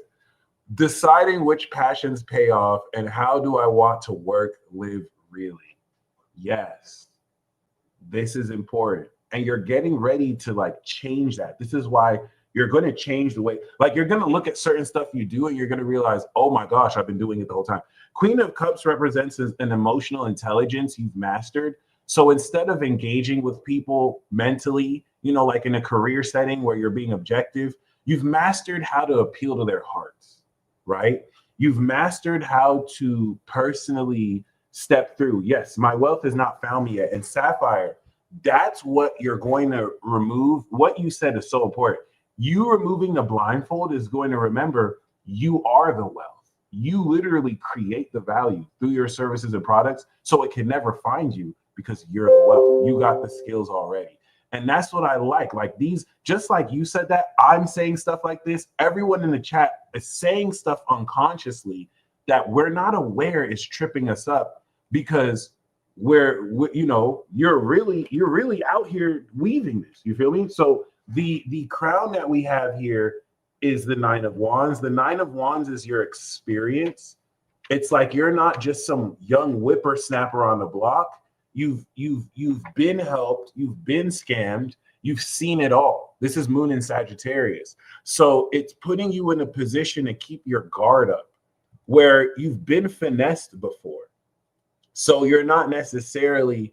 Deciding which passions pay off and how do I want to work, live really. Yes, this is important. And you're getting ready to like change that. This is why you're going to change the way, like you're going to look at certain stuff you do and you're going to realize, oh my gosh, I've been doing it the whole time. Queen of Cups represents an emotional intelligence you've mastered. So instead of engaging with people mentally, you know, like in a career setting where you're being objective, you've mastered how to appeal to their hearts, right? You've mastered how to personally step through. Yes, my wealth has not found me yet. And Sapphire, that's what you're going to remove. What you said is so important. You removing the blindfold is going to remember you are the wealth. You literally create the value through your services and products, so it can never find you because you're the wealth. You got the skills already. And that's what I like. Like these, just like you said that, I'm saying stuff like this. Everyone in the chat is saying stuff unconsciously that we're not aware is tripping us up because we're you know, you're really out here weaving this. You feel me? So the crown that we have here is the Nine of Wands. The Nine of Wands is your experience. It's like you're not just some young whippersnapper on the block. You've been helped, you've been scammed, you've seen it all. This is Moon in Sagittarius. So it's putting you in a position to keep your guard up where you've been finessed before. So you're not necessarily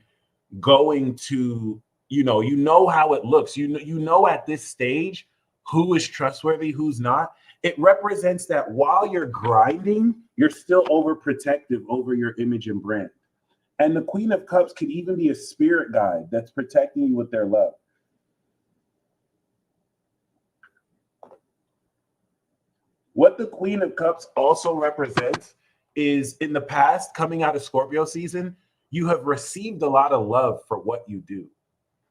going to, you know how it looks. You know at this stage who is trustworthy, who's not. It represents that while you're grinding, you're still overprotective over your image and brand. And the Queen of Cups could even be a spirit guide that's protecting you with their love. What the Queen of Cups also represents is in the past, coming out of Scorpio season, you have received a lot of love for what you do.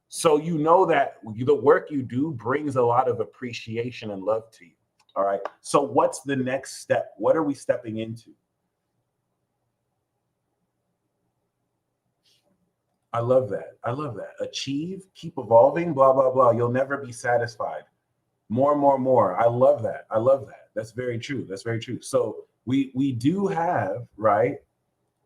So you know that the work you do brings a lot of appreciation and love to you. All right. So what's the next step? What are we stepping into? I love that. I love that. Achieve, keep evolving, blah, blah, blah. You'll never be satisfied. More, more, more. I love that. I love that. That's very true. That's very true. So we do have, right?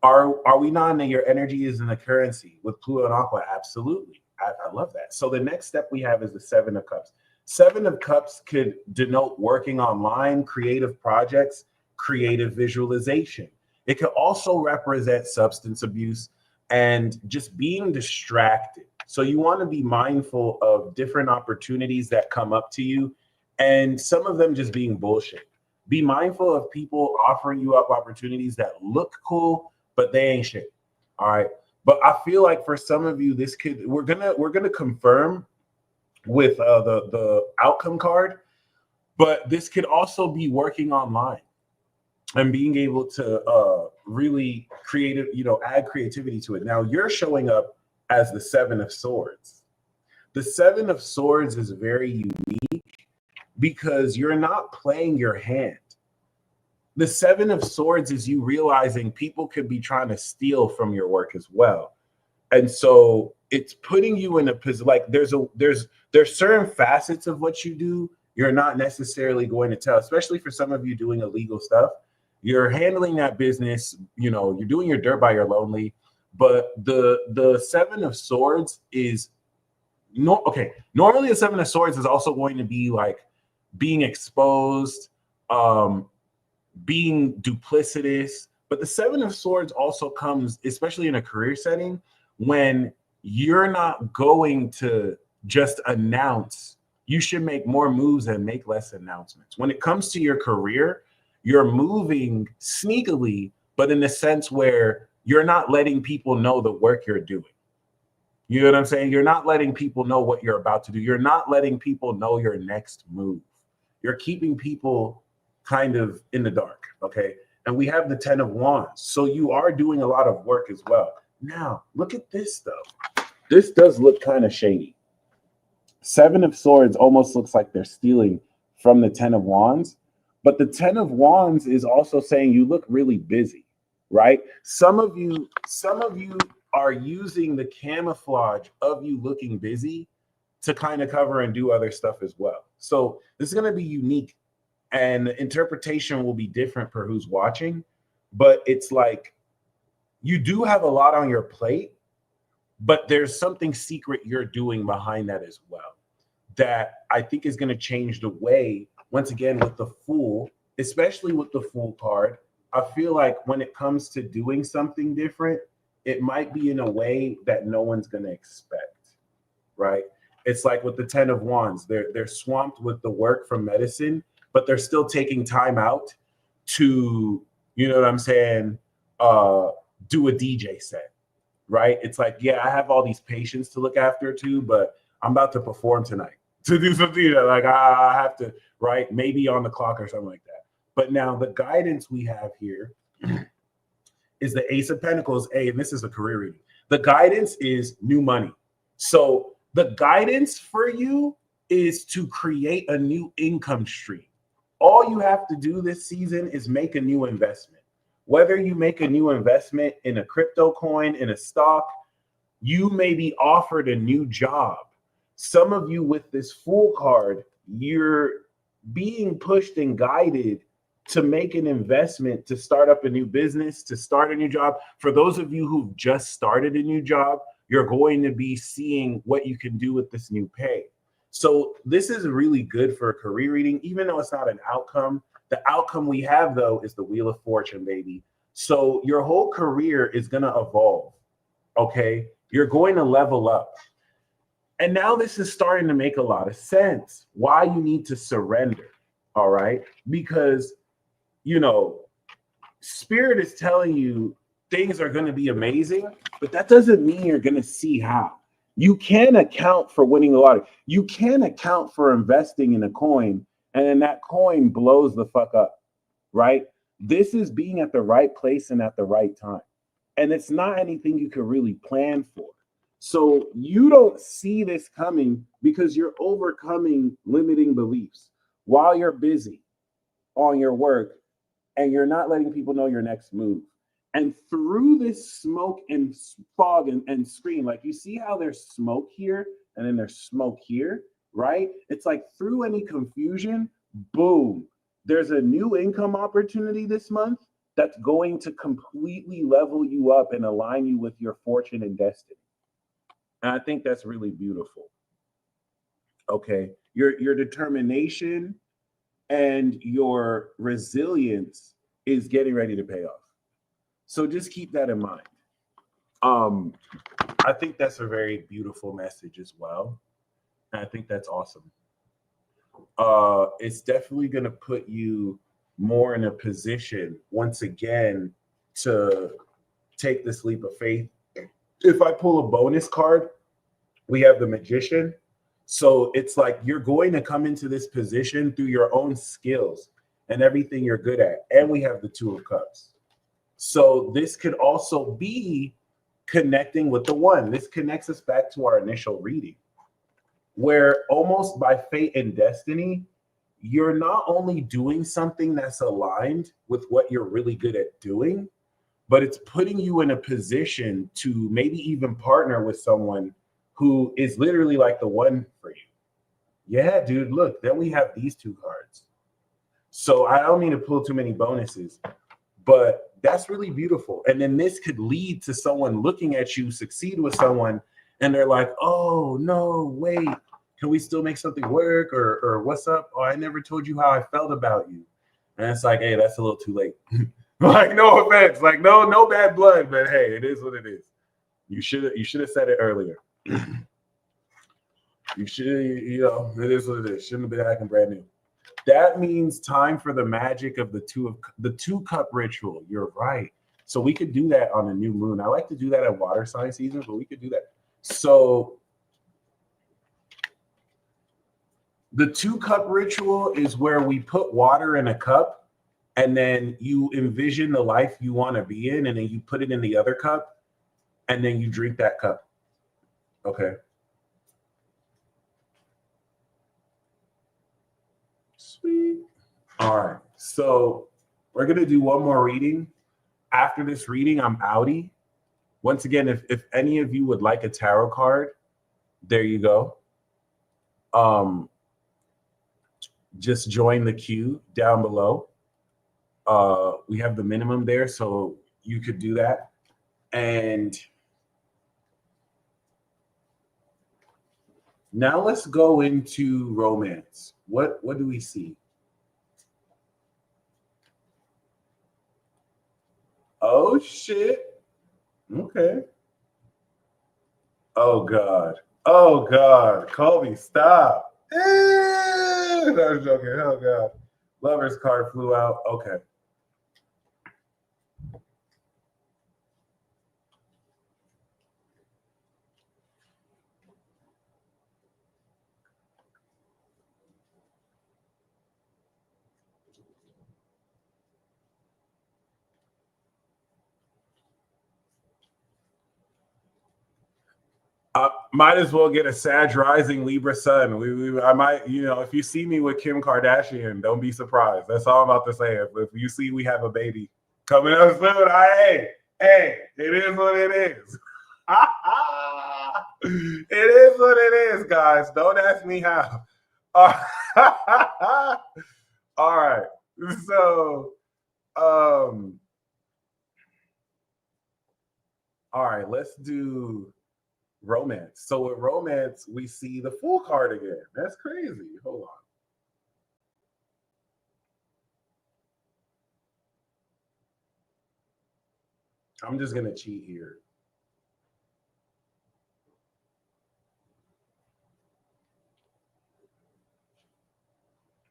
Are we not that your energy is in the currency with Pluto and Aqua? Absolutely. I love that. So the next step we have is the Seven of Cups. Seven of Cups could denote working online, creative projects, creative visualization. It could also represent substance abuse and just being distracted. So you want to be mindful of different opportunities that come up to you and some of them just being bullshit. Be mindful of people offering you up opportunities that look cool, but they ain't shit. All right. But I feel like for some of you, this could, we're gonna confirm with the outcome card, but this could also be working online and being able to really create, add creativity to it. Now you're showing up as the Seven of Swords. The Seven of Swords is very unique because you're not playing your hand. The Seven of Swords is you realizing people could be trying to steal from your work as well. And so it's putting you in a position, like there's certain facets of what you do you're not necessarily going to tell, especially for some of you doing illegal stuff. You're handling that business, you know, you're doing your dirt by your lonely. But the Seven of Swords is okay. Normally the Seven of Swords is also going to be like being exposed, being duplicitous. But the Seven of Swords also comes, especially in a career setting, when you're not going to just announce. You should make more moves and make less announcements. When it comes to your career, you're moving sneakily, but in the sense where you're not letting people know the work you're doing. You know what I'm saying? You're not letting people know what you're about to do. You're not letting people know your next move. You're keeping people kind of in the dark, okay? And we have the 10 of Wands. So you are doing a lot of work as well. Now, look at this, though. This does look kind of shady. Seven of Swords almost looks like they're stealing from the 10 of Wands. But the 10 of Wands is also saying you look really busy, right? Some of you are using the camouflage of you looking busy to kind of cover and do other stuff as well. So this is going to be unique, and the interpretation will be different for who's watching. But it's like you do have a lot on your plate, but there's something secret you're doing behind that as well that I think is going to change the way, once again, with the Fool, especially with the Fool card. I feel like when it comes to doing something different, it might be in a way that no one's going to expect, right? It's like with the 10 of Wands, they're swamped with the work from medicine, but they're still taking time out to, you know what I'm saying, do a DJ set. Right? It's like, yeah, I have all these patients to look after too, but I'm about to perform tonight to do something that like I have to, right? Maybe on the clock or something like that. But now the guidance we have here is the Ace of Pentacles, and this is a career reading. The guidance is new money. So the guidance for you is to create a new income stream. All you have to do this season is make a new investment. Whether you make a new investment in a crypto coin, in a stock, you may be offered a new job. Some of you with this Fool card, you're being pushed and guided to make an investment, to start up a new business, to start a new job. For those of you who've just started a new job, you're going to be seeing what you can do with this new pay. So this is really good for a career reading, even though it's not an outcome. The outcome we have, though, is the Wheel of Fortune, baby. So your whole career is going to evolve, okay? You're going to level up. And now this is starting to make a lot of sense. Why you need to surrender, all right? Because, you know, Spirit is telling you things are going to be amazing, but that doesn't mean you're going to see how. You can account for winning the lottery. You can account for investing in a coin, and then that coin blows the fuck up, right? This is being at the right place and at the right time. And it's not anything you can really plan for. So you don't see this coming because you're overcoming limiting beliefs while you're busy on your work and you're not letting people know your next move. And through this smoke and fog and screen, like you see how there's smoke here and then there's smoke here, right? It's like through any confusion, boom, there's a new income opportunity this month that's going to completely level you up and align you with your fortune and destiny. And I think that's really beautiful. Okay, your determination and your resilience is getting ready to pay off. So just keep that in mind. I think that's a very beautiful message as well. And I think that's awesome. It's definitely going to put you more in a position, once again, to take this leap of faith. If I pull a bonus card, we have the Magician. So it's like you're going to come into this position through your own skills and everything you're good at. And we have the Two of Cups. So this could also be connecting with the One. This connects us back to our initial reading. where almost by fate and destiny, you're not only doing something that's aligned with what you're really good at doing, but it's putting you in a position to maybe even partner with someone who is literally like the one for you. Yeah, dude, look, then we have these two cards. So I don't mean to pull too many bonuses, but that's really beautiful. And then this could lead to someone looking at you succeed with someone, and they're like, oh, no, wait, can we still make something work? Or what's up? Oh, I never told you how I felt about you. And it's like, hey, that's a little too late. Like, no offense, like no bad blood, but hey, it is what it is. You should have said it earlier. You should, it is what it is. Shouldn't have been acting brand new. That means time for the magic of the two cup ritual. You're right. So we could do that on a new moon. I like to do that at water sign season, but we could do that. So the 2-cup ritual is where we put water in a cup, and then you envision the life you want to be in, and then you put it in the other cup, and then you drink that cup. Okay. Sweet. All right. So we're going to do one more reading. After this reading, I'm outie. Once again, if any of you would like a tarot card, there you go. Just join the queue down below. We have the minimum there, so you could do that. And now let's go into romance. What do we see? Oh shit. Okay. Oh God. Oh God. Colby, stop. No, I'm joking. Oh God. Lover's card flew out. Okay. Might as well get a Sag rising Libra sun. I might, if you see me with Kim Kardashian, don't be surprised. That's all I'm about to say. If you see we have a baby coming up soon, hey, it is what it is. It is what it is, guys. Don't ask me how. All right. So, all right, let's do romance. So with romance, we see the Fool card again. That's crazy. Hold on. I'm just going to cheat here.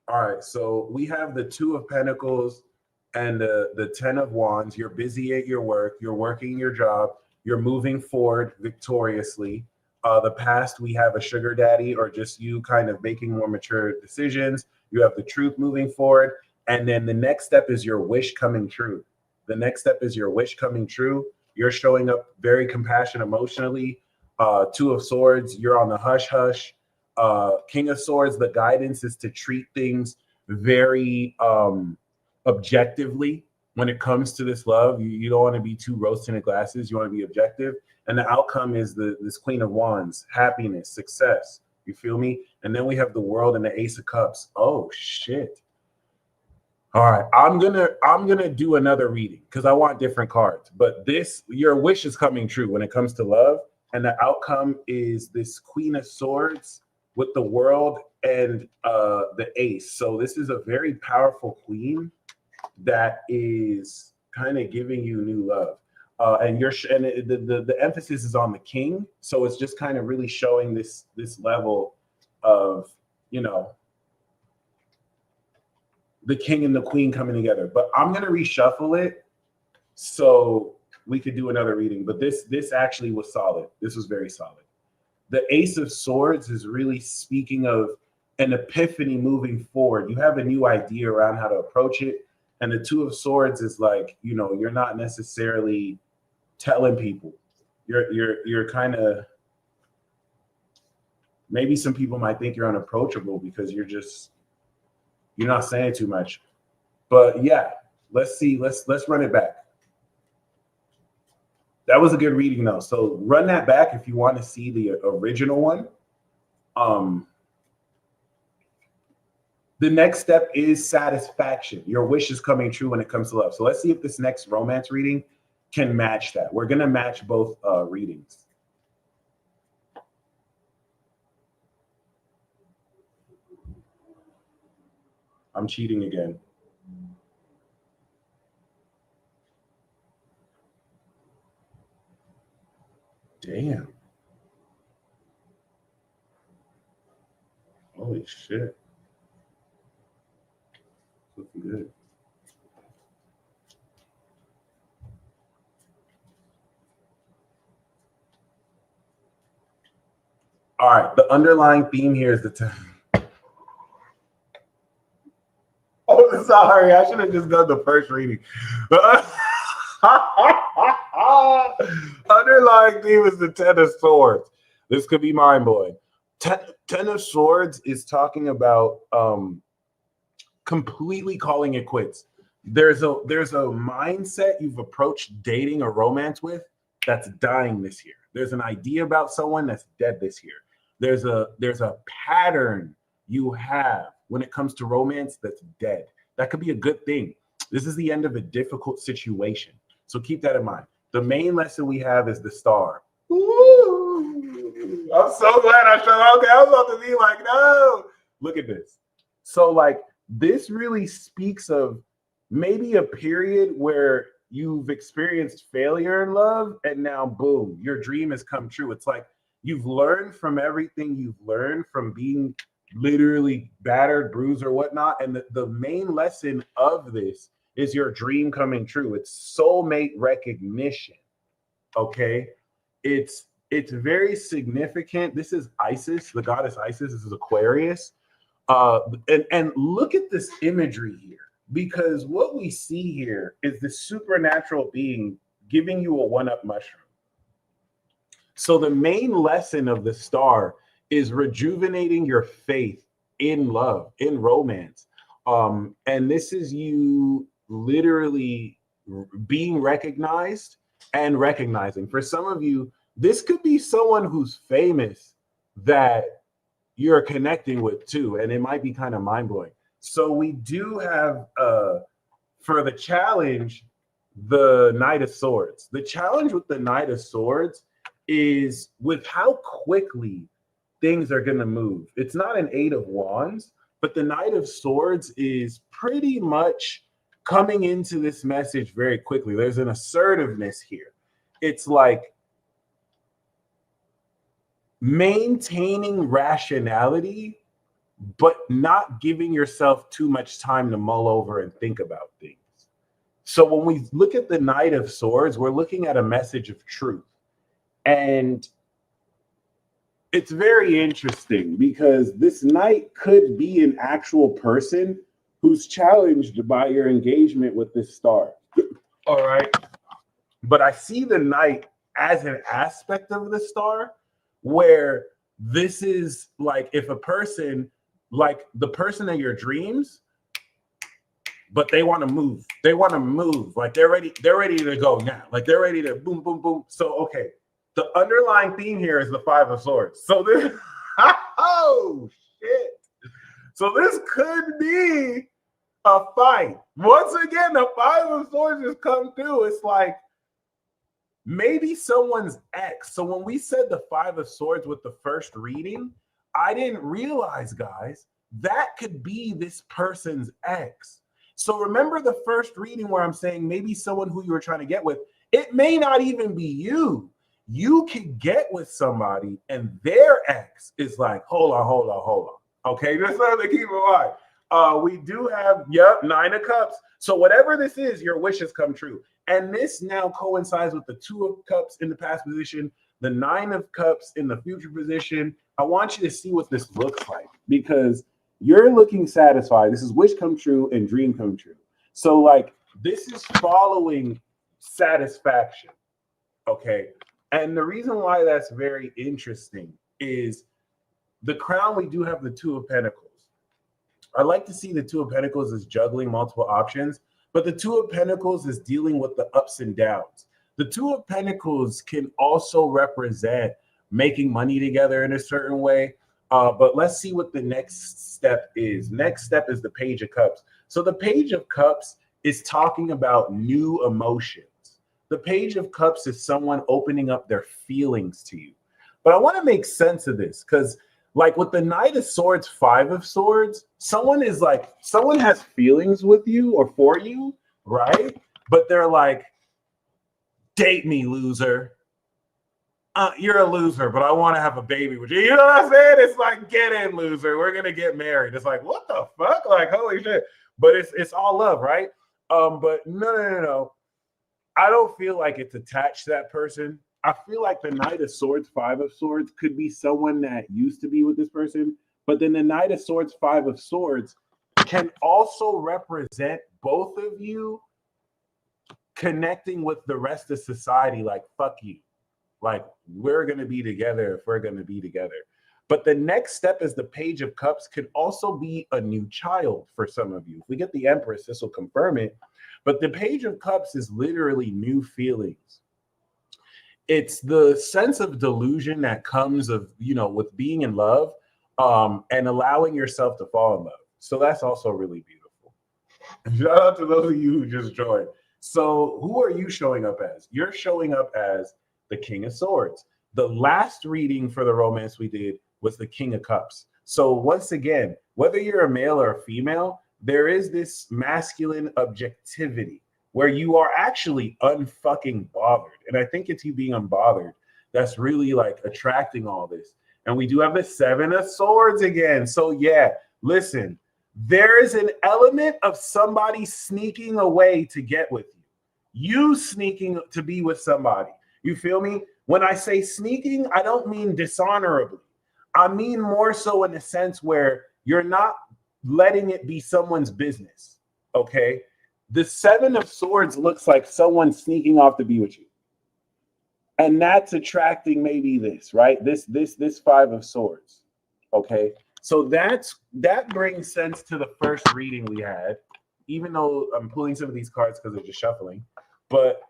All right, so we have the 2 of Pentacles and the 10 of Wands. You're busy at your work. You're working your job. You're moving forward victoriously. The past, we have a sugar daddy or just you kind of making more mature decisions. You have the truth moving forward. And then the next step is your wish coming true. The next step is your wish coming true. You're showing up very compassionate emotionally. 2 of Swords, you're on the hush hush. King of Swords, the guidance is to treat things very objectively when it comes to this love. You don't want to be too rose-tinted glasses. You want to be objective. And the outcome is this Queen of Wands, happiness, success. You feel me? And then we have the World and the Ace of Cups. Oh shit. All right, I'm gonna do another reading because I want different cards. But your wish is coming true when it comes to love, and the outcome is this Queen of Swords with the World and the Ace. So this is a very powerful queen that is kind of giving you new love. And the emphasis is on the king. So it's just kind of really showing this level of, the king and the queen coming together. But I'm going to reshuffle it so we could do another reading. But this actually was solid. This was very solid. The Ace of Swords is really speaking of an epiphany moving forward. You have a new idea around how to approach it. And the 2 of Swords is like, you're not necessarily telling people. You're kind of Maybe some people might think you're unapproachable because you're not saying too much. But yeah, let's see. Let's run it back. That was a good reading though. So run that back if you want to see the original one. The next step is satisfaction. Your wish is coming true when it comes to love. So let's see if this next romance reading can match that. We're going to match both readings. I'm cheating again. Damn. Holy shit. Looking good. All right. The underlying theme here is the time. Oh, sorry. I should have just done the first reading. Underlying theme is the Ten of Swords. This could be mind-blowing. Ten of Swords is talking about completely calling it quits. There's a mindset you've approached dating or romance with that's dying this year. There's an idea about someone that's dead this year. There's a pattern you have when it comes to romance that's dead. That could be a good thing. This is the end of a difficult situation. So keep that in mind. The main lesson we have is the Star. Ooh, I'm so glad I showed. Okay, I was about to be like, no. Look at this. So like this really speaks of maybe a period where you've experienced failure in love and now boom, your dream has come true. It's like you've learned from everything you've learned from being literally battered, bruised, or whatnot. And the main lesson of this is your dream coming true. It's soulmate recognition. Okay. It's very significant. This is Isis, the goddess Isis. This is Aquarius. And look at this imagery here, because what we see here is the supernatural being giving you a one-up mushroom. So the main lesson of the Star is rejuvenating your faith in love, in romance. And this is you literally being recognized and recognizing. For some of you, this could be someone who's famous that you're connecting with too, and it might be kind of mind-blowing. So we do have, for the challenge, the Knight of Swords. The challenge with the Knight of Swords is with how quickly things are going to move. It's not an Eight of Wands, but the Knight of Swords is pretty much coming into this message very quickly. There's an assertiveness here. It's like maintaining rationality, but not giving yourself too much time to mull over and think about things. So when we look at the Knight of Swords, we're looking at a message of truth. And it's very interesting because this knight could be an actual person who's challenged by your engagement with this star. All right. But I see the knight as an aspect of the star where this is like if a person, like the person in your dreams, but they want to move. They want to move. Like they're ready to go now. Like they're ready to boom, boom, boom. So, okay. The underlying theme here is the Five of Swords. So this, oh shit. So this could be a fight. Once again, the Five of Swords has come through. It's like maybe someone's ex. So when we said the Five of Swords with the first reading, I didn't realize, guys, that could be this person's ex. So remember the first reading where I'm saying maybe someone who you were trying to get with, it may not even be you. You can get with somebody and their ex is like, hold on. Okay, just something to keep in mind. We do have, Nine of Cups. So whatever this is, your wishes come true. And this now coincides with the Two of Cups in the past position, the Nine of Cups in the future position. I want you to see what this looks like because you're looking satisfied. This is wish come true and dream come true. So like this is following satisfaction. Okay. And the reason why that's very interesting is The crown, we do have the Two of Pentacles. I like to see the Two of Pentacles as juggling multiple options, but the Two of Pentacles is dealing with the ups and downs. The Two of Pentacles can also represent making money together in a certain way. But let's see what the next step is. Next step is the Page of Cups. So the Page of Cups is talking about new emotions. The Page of Cups is someone opening up their feelings to you. But I want to make sense of this because like with the Knight of Swords, Five of Swords, someone has feelings with you or for you, right? But they're like, date me, loser. You're a loser, but I want to have a baby with you. You know what I'm saying? It's like, get in, loser. We're gonna get married. It's like, what the fuck? Like, holy shit. But it's all love, right? But no. I don't feel like it's attached to that person. I feel like the Knight of Swords, Five of Swords could be someone that used to be with this person. But then the Knight of Swords, Five of Swords can also represent both of you connecting with the rest of society. Like, fuck you. Like, we're going to be together if we're going to be together. But the next step is the Page of Cups could also be a new child for some of you. If we get the Empress, this will confirm it. But the Page of Cups is literally new feelings. It's the sense of delusion that comes of, with being in love and allowing yourself to fall in love. So that's also really beautiful. Shout out to those of you who just joined. So who are you showing up as? You're showing up as the King of Swords. The last reading for the romance we did was the King of Cups. So once again, whether you're a male or a female, there is this masculine objectivity where you are actually unfucking bothered. And I think it's you being unbothered that's really like attracting all this. And we do have the Seven of Swords again. So yeah, listen, there is an element of somebody sneaking away to get with you. You sneaking to be with somebody. You feel me? When I say sneaking, I don't mean dishonorably. I mean more so in the sense where you're not letting it be someone's business, okay? The Seven of Swords looks like someone sneaking off to be with you. And that's attracting maybe this, right? This Five of Swords, okay? So that brings sense to the first reading we had, even though I'm pulling some of these cards because they're just shuffling. But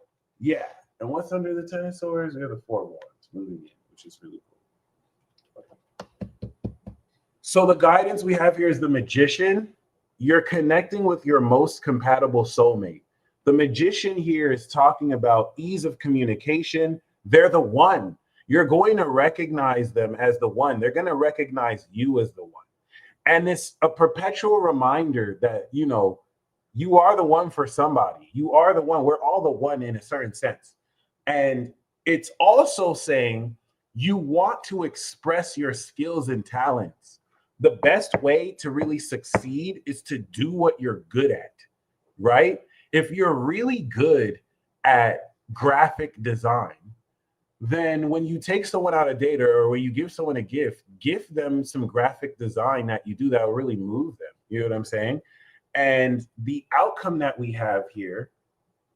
yeah. And what's under the Ten of Swords? We have the Four of Wands moving in, which is really cool. Okay. So the guidance we have here is the Magician. You're connecting with your most compatible soulmate. The Magician here is talking about ease of communication. They're the one. You're going to recognize them as the one. They're going to recognize you as the one. And it's a perpetual reminder that, you are the one for somebody. You are the one. We're all the one in a certain sense. And it's also saying you want to express your skills and talents. The best way to really succeed is to do what you're good at, right? If you're really good at graphic design, then when you take someone out a date or when you give someone a gift, give them some graphic design that you do that will really move them. You know what I'm saying? And the outcome that we have here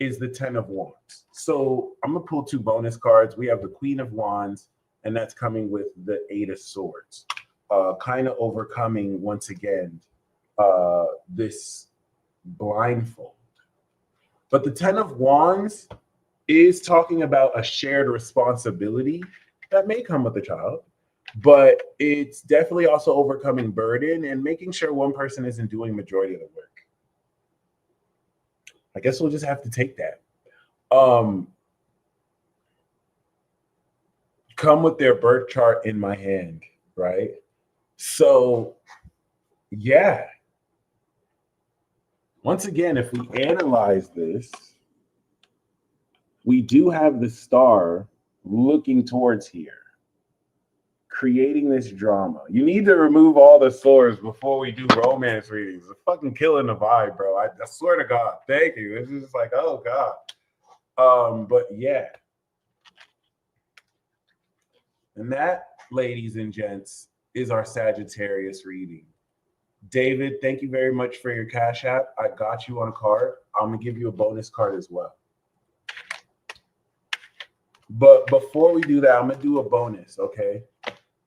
is the Ten of Wands. So I'm going to pull two bonus cards. We have the Queen of Wands, and that's coming with the Eight of Swords. Kind of overcoming, once again, this blindfold. But the Ten of Wands is talking about a shared responsibility that may come with a child, but it's definitely also overcoming burden and making sure one person isn't doing majority of the work. I guess we'll just have to take that. Come with their birth chart in my hand, right? So, yeah. Once again, if we analyze this, we do have the star looking towards here, creating this drama. You need to remove all the swords before we do romance readings. It's fucking killing the vibe, bro. I swear to God. Thank you. It's just like, oh God. But yeah. And that, ladies and gents, is our Sagittarius reading. David, thank you very much for your Cash App. I got you on a card. I'm going to give you a bonus card as well. But before we do that, I'm going to do a bonus, okay?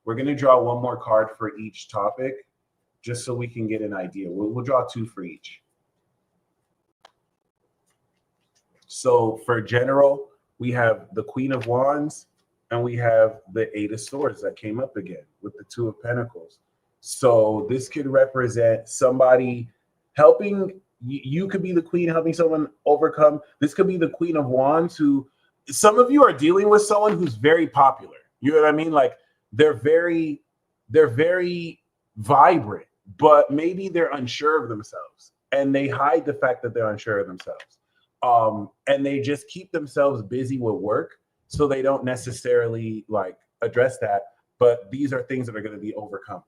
We're going to draw one more card for each topic, just so we can get an idea. We'll draw two for each. So for general, we have the Queen of Wands, and we have the Eight of Swords that came up again with the Two of Pentacles. So this could represent somebody helping. You could be the queen helping someone overcome. This could be the Queen of Wands, who some of you are dealing with someone who's very popular. You know what I mean? Like they're very vibrant, but maybe they're unsure of themselves, and they hide the fact that they're unsure of themselves. And they just keep themselves busy with work, so they don't necessarily like address that. But these are things that are going to be overcome.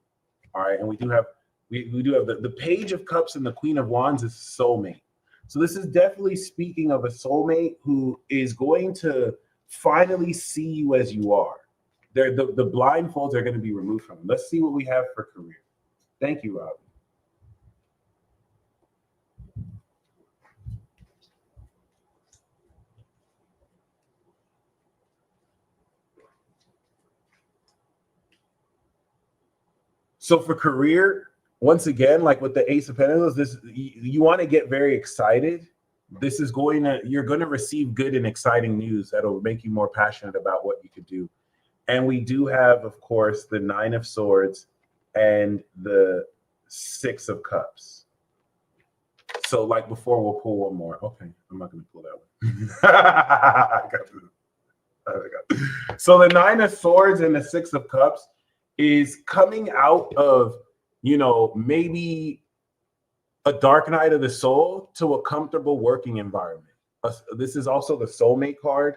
All right, and we do have the Page of Cups and the Queen of Wands is soulmate. So this is definitely speaking of a soulmate who is going to finally see you as you are. The blindfolds are going to be removed from them. Let's see what we have for career. Thank you, Rob. So for career, once again, like with the Ace of Pentacles, this you want to get very excited. This is you're going to receive good and exciting news that'll make you more passionate about what you could do. And we do have, of course, the Nine of Swords and the Six of Cups. So like before, we'll pull one more. Okay, I'm not going to pull that one. I got So the Nine of Swords and the Six of Cups is coming out of, maybe a dark night of the soul to a comfortable working environment. This is also the soulmate card.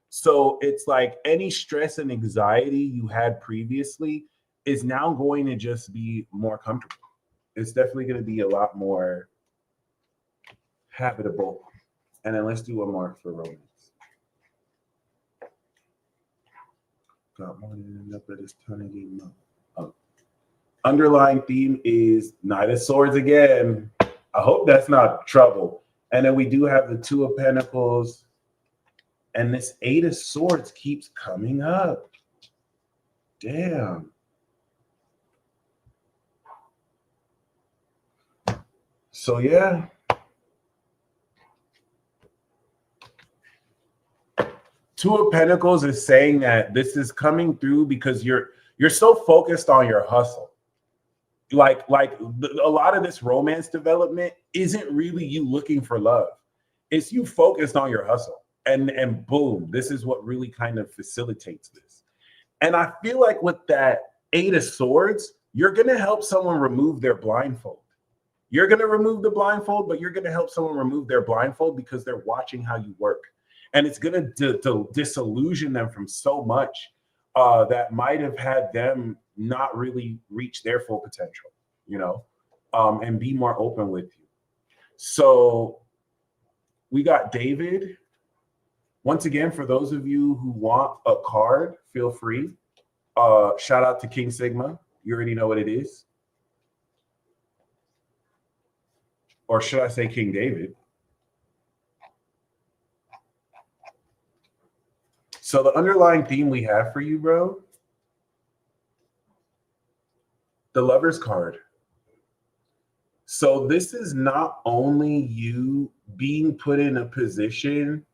So it's like any stress and anxiety you had previously is now going to just be more comfortable. It's definitely going to be a lot more habitable. And then let's do one more for romance. Got more than enough of this turning game up. Oh. Underlying theme is Knight of Swords again. I hope that's not trouble. And then we do have the Two of Pentacles. And this Eight of Swords keeps coming up. Damn. So yeah. Two of Pentacles is saying that this is coming through because you're so focused on your hustle. Like a lot of this romance development isn't really you looking for love. It's you focused on your hustle. And boom, this is what really kind of facilitates this. And I feel like with that Eight of Swords, you're going to help someone remove their blindfold. You're going to remove the blindfold, but you're going to help someone remove their blindfold because they're watching how you work. And it's going to disillusion them from so much that might have had them not really reach their full potential, and be more open with you. So we got David. Once again, for those of you who want a card, feel free. Shout out to King Sigma. You already know what it is. Or should I say King David? So the underlying theme we have for you, bro, the Lover's card. So this is not only you being put in a position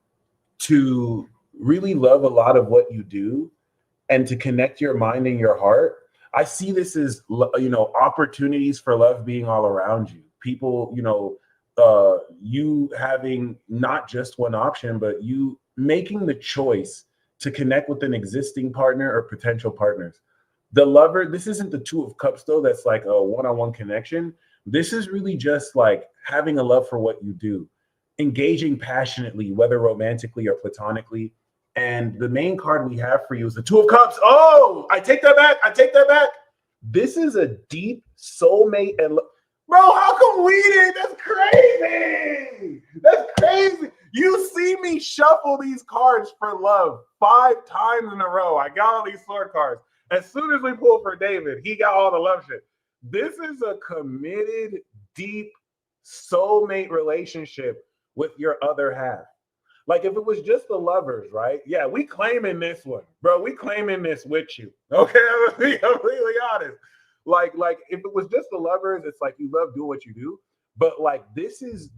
to really love a lot of what you do and to connect your mind and your heart. I see this as, opportunities for love being all around you. People, you having not just one option, but you making the choice to connect with an existing partner or potential partners. The Lover, this isn't the Two of Cups, though. That's like a one-on-one connection. This is really just like having a love for what you do, engaging passionately, whether romantically or platonically. And the main card we have for you is the Two of Cups. Oh, I take that back. This is a deep soulmate. And bro, how come we did? That's crazy. You see me shuffle these cards for love 5 times in a row. I got all these sword cards. As soon as we pull for David, he got all the love shit. This is a committed, deep soulmate relationship with your other half. Like if it was just the lovers, right? Yeah, we claiming this one, bro. We claiming this with you. Okay, I'm gonna be completely honest. Like if it was just the lovers, it's like you love doing what you do. But like this is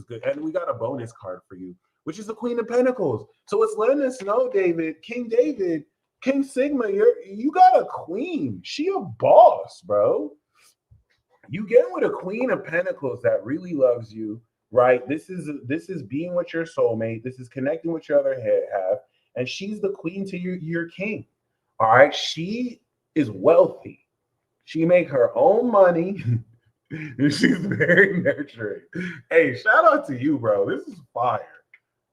good. And we got a bonus card for you, which is the Queen of Pentacles. So it's letting us know, David, King Sigma, you got a queen. She a boss, bro. You get with a Queen of Pentacles that really loves you, right? This is being with your soulmate. This is connecting with your other half, and she's the queen to your king. All right, she is wealthy. She make her own money. She's very nurturing. Hey, shout out to you, bro. This is fire.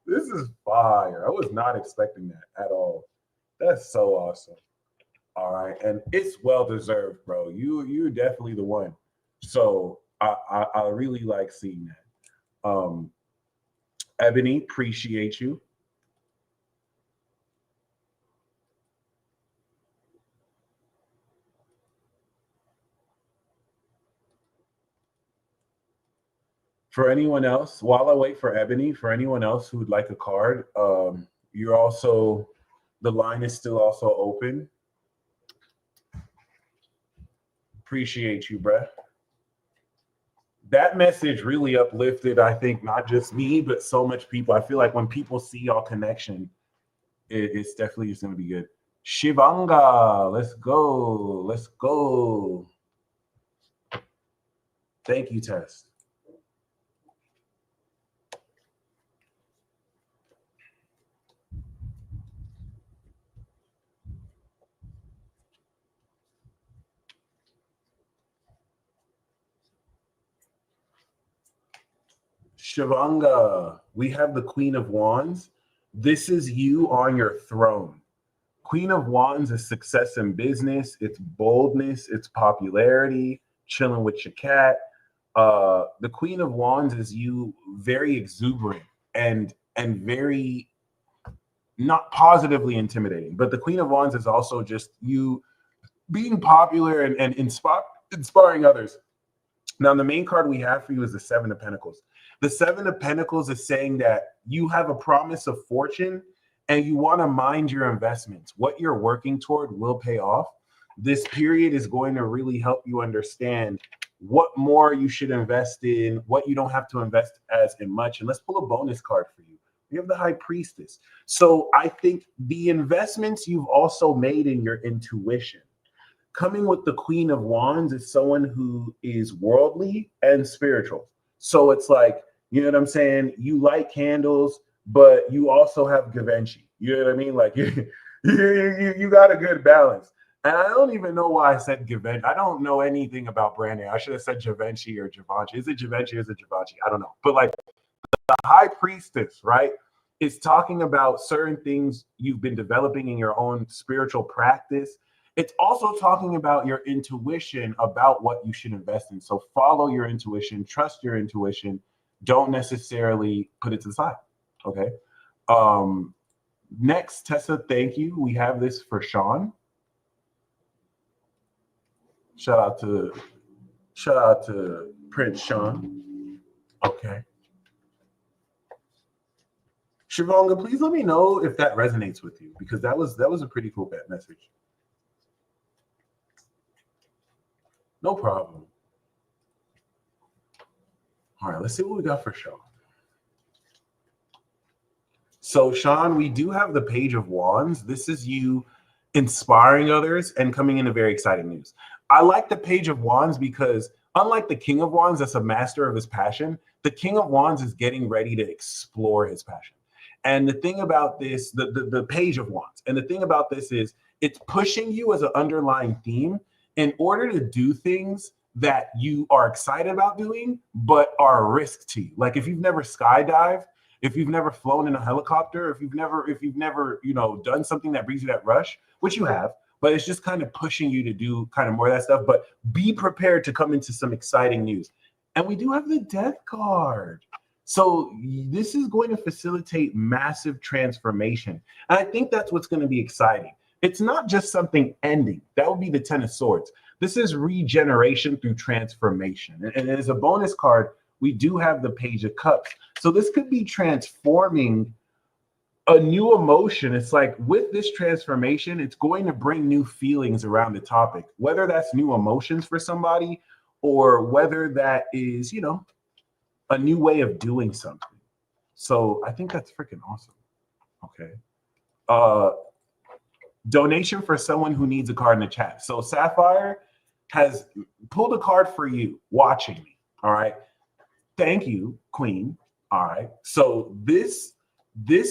This is fire. I was not expecting that at all. That's so awesome. All right, and it's well deserved, bro. You're definitely the one. So I really like seeing that. Ebony, appreciate you. For anyone else, while I wait for Ebony, for anyone else who would like a card, you're also, the line is still also open. Appreciate you, bruh. That message really uplifted, I think, not just me, but so much people. I feel like when people see y'all connection, it's definitely just going to be good. Shivanga, let's go. Let's go. Thank you, Tess. Shivanga, we have the Queen of Wands. This is you on your throne. Queen of Wands is success in business, it's boldness, it's popularity, chilling with your cat. The Queen of Wands is you very exuberant and very not positively intimidating. But the Queen of Wands is also just you being popular and inspiring others. Now, the main card we have for you is the Seven of Pentacles. The Seven of Pentacles is saying that you have a promise of fortune and you want to mind your investments. What you're working toward will pay off. This period is going to really help you understand what more you should invest in, what you don't have to invest as in much. And let's pull a bonus card for you. We have the High Priestess. So I think the investments you've also made in your intuition. Coming with the Queen of Wands is someone who is worldly and spiritual. So it's like, you know what I'm saying? You like candles, but you also have Givenchy. You know what I mean? Like you got a good balance. And I don't even know why I said Givenchy. I don't know anything about branding. I should have said Givenchy or Givenchy. Is it Givenchy or is it Givenchy? I don't know. But like the High Priestess, right, is talking about certain things you've been developing in your own spiritual practice. It's also talking about your intuition about what you should invest in. So follow your intuition, trust your intuition. Don't necessarily put it to the side. Okay. Next, Tessa, thank you. We have this for Sean. Shout out to Prince Sean. Okay. Shivanga, please let me know if that resonates with you, because that was a pretty cool message. No problem. All right, let's see what we got for Sean. So, Sean, we do have the Page of Wands. This is you inspiring others and coming into very exciting news. I like the Page of Wands because unlike the King of Wands, that's a master of his passion, the King of Wands is getting ready to explore his passion. And the thing about this, the Page of Wands, and the thing about this is it's pushing you as an underlying theme in order to do things that you are excited about doing, but are a risk to you. Like if you've never skydived, if you've never flown in a helicopter, if you've never, done something that brings you that rush, which you have, but it's just kind of pushing you to do kind of more of that stuff. But be prepared to come into some exciting news. And we do have the Death card. So this is going to facilitate massive transformation. And I think that's what's going to be exciting. It's not just something ending. That would be the Ten of Swords. This is regeneration through transformation. And as a bonus card, we do have the Page of Cups. So this could be transforming a new emotion. It's like with this transformation, it's going to bring new feelings around the topic, whether that's new emotions for somebody or whether that is, you know, a new way of doing something. So I think that's freaking awesome. Okay. Donation for someone who needs a card in the chat. So Sapphire has pulled a card for you watching me. All right. Thank you, Queen. All right. So this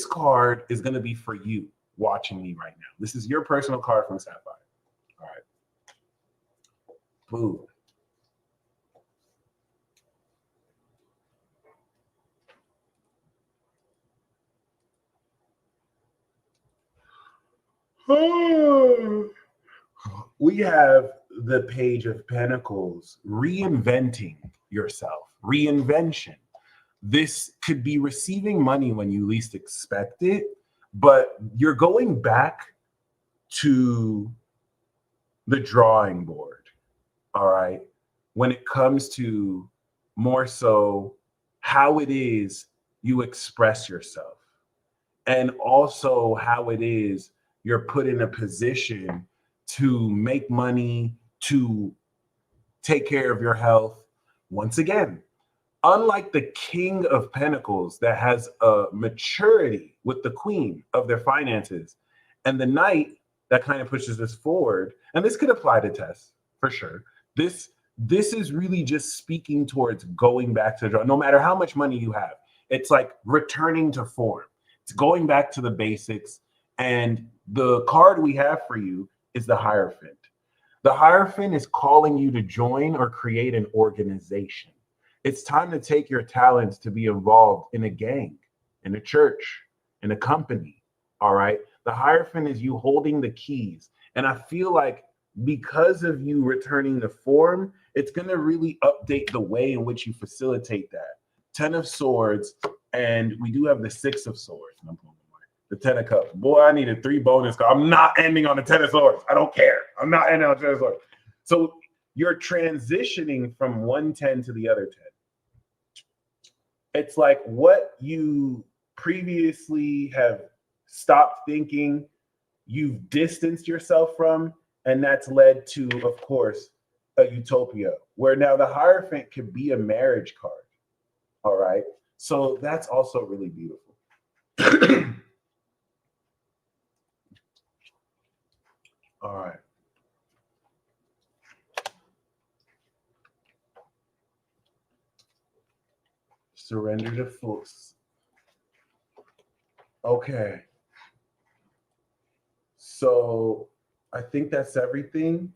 card is going to be for you watching me right now. This is your personal card from Sapphire. All right. Boom. We have the Page of Pentacles, reinventing yourself, reinvention. This could be receiving money when you least expect it, but you're going back to the drawing board, all right? When it comes to more so how it is you express yourself, and also how it is you're put in a position to make money, to take care of your health. Once again, unlike the King of Pentacles that has a maturity with the Queen of their finances, and the Knight that kind of pushes this forward, and this could apply to Tess for sure. This is really just speaking towards going back to the draw. No matter how much money you have, it's like returning to form. It's going back to the basics. And the card we have for you is the Hierophant. The Hierophant is calling you to join or create an organization. It's time to take your talents to be involved in a gang, in a church, in a company. All right. The Hierophant is you holding the keys. And I feel like because of you returning to form, it's going to really update the way in which you facilitate that. 10 of Swords, and we do have the 6 of Swords. The 10 of Cups. Boy, I needed 3 bonus cards. I'm not ending on the 10 of Swords. I don't care. I'm not ending on the 10 of Swords. So you're transitioning from one 10 to the other 10. It's like what you previously have stopped thinking, you've distanced yourself from, and that's led to, of course, a utopia where now the Hierophant could be a marriage card. All right. So that's also really beautiful. All right. Surrender to force. Okay. So I think that's everything.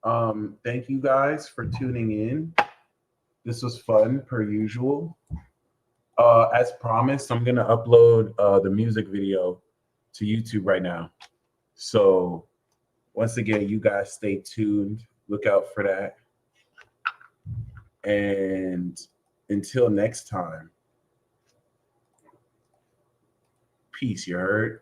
Thank you guys for tuning in. This was fun per usual. As promised, I'm gonna upload the music video to YouTube right now. So once again, you guys stay tuned. Look out for that. And until next time, peace, you heard?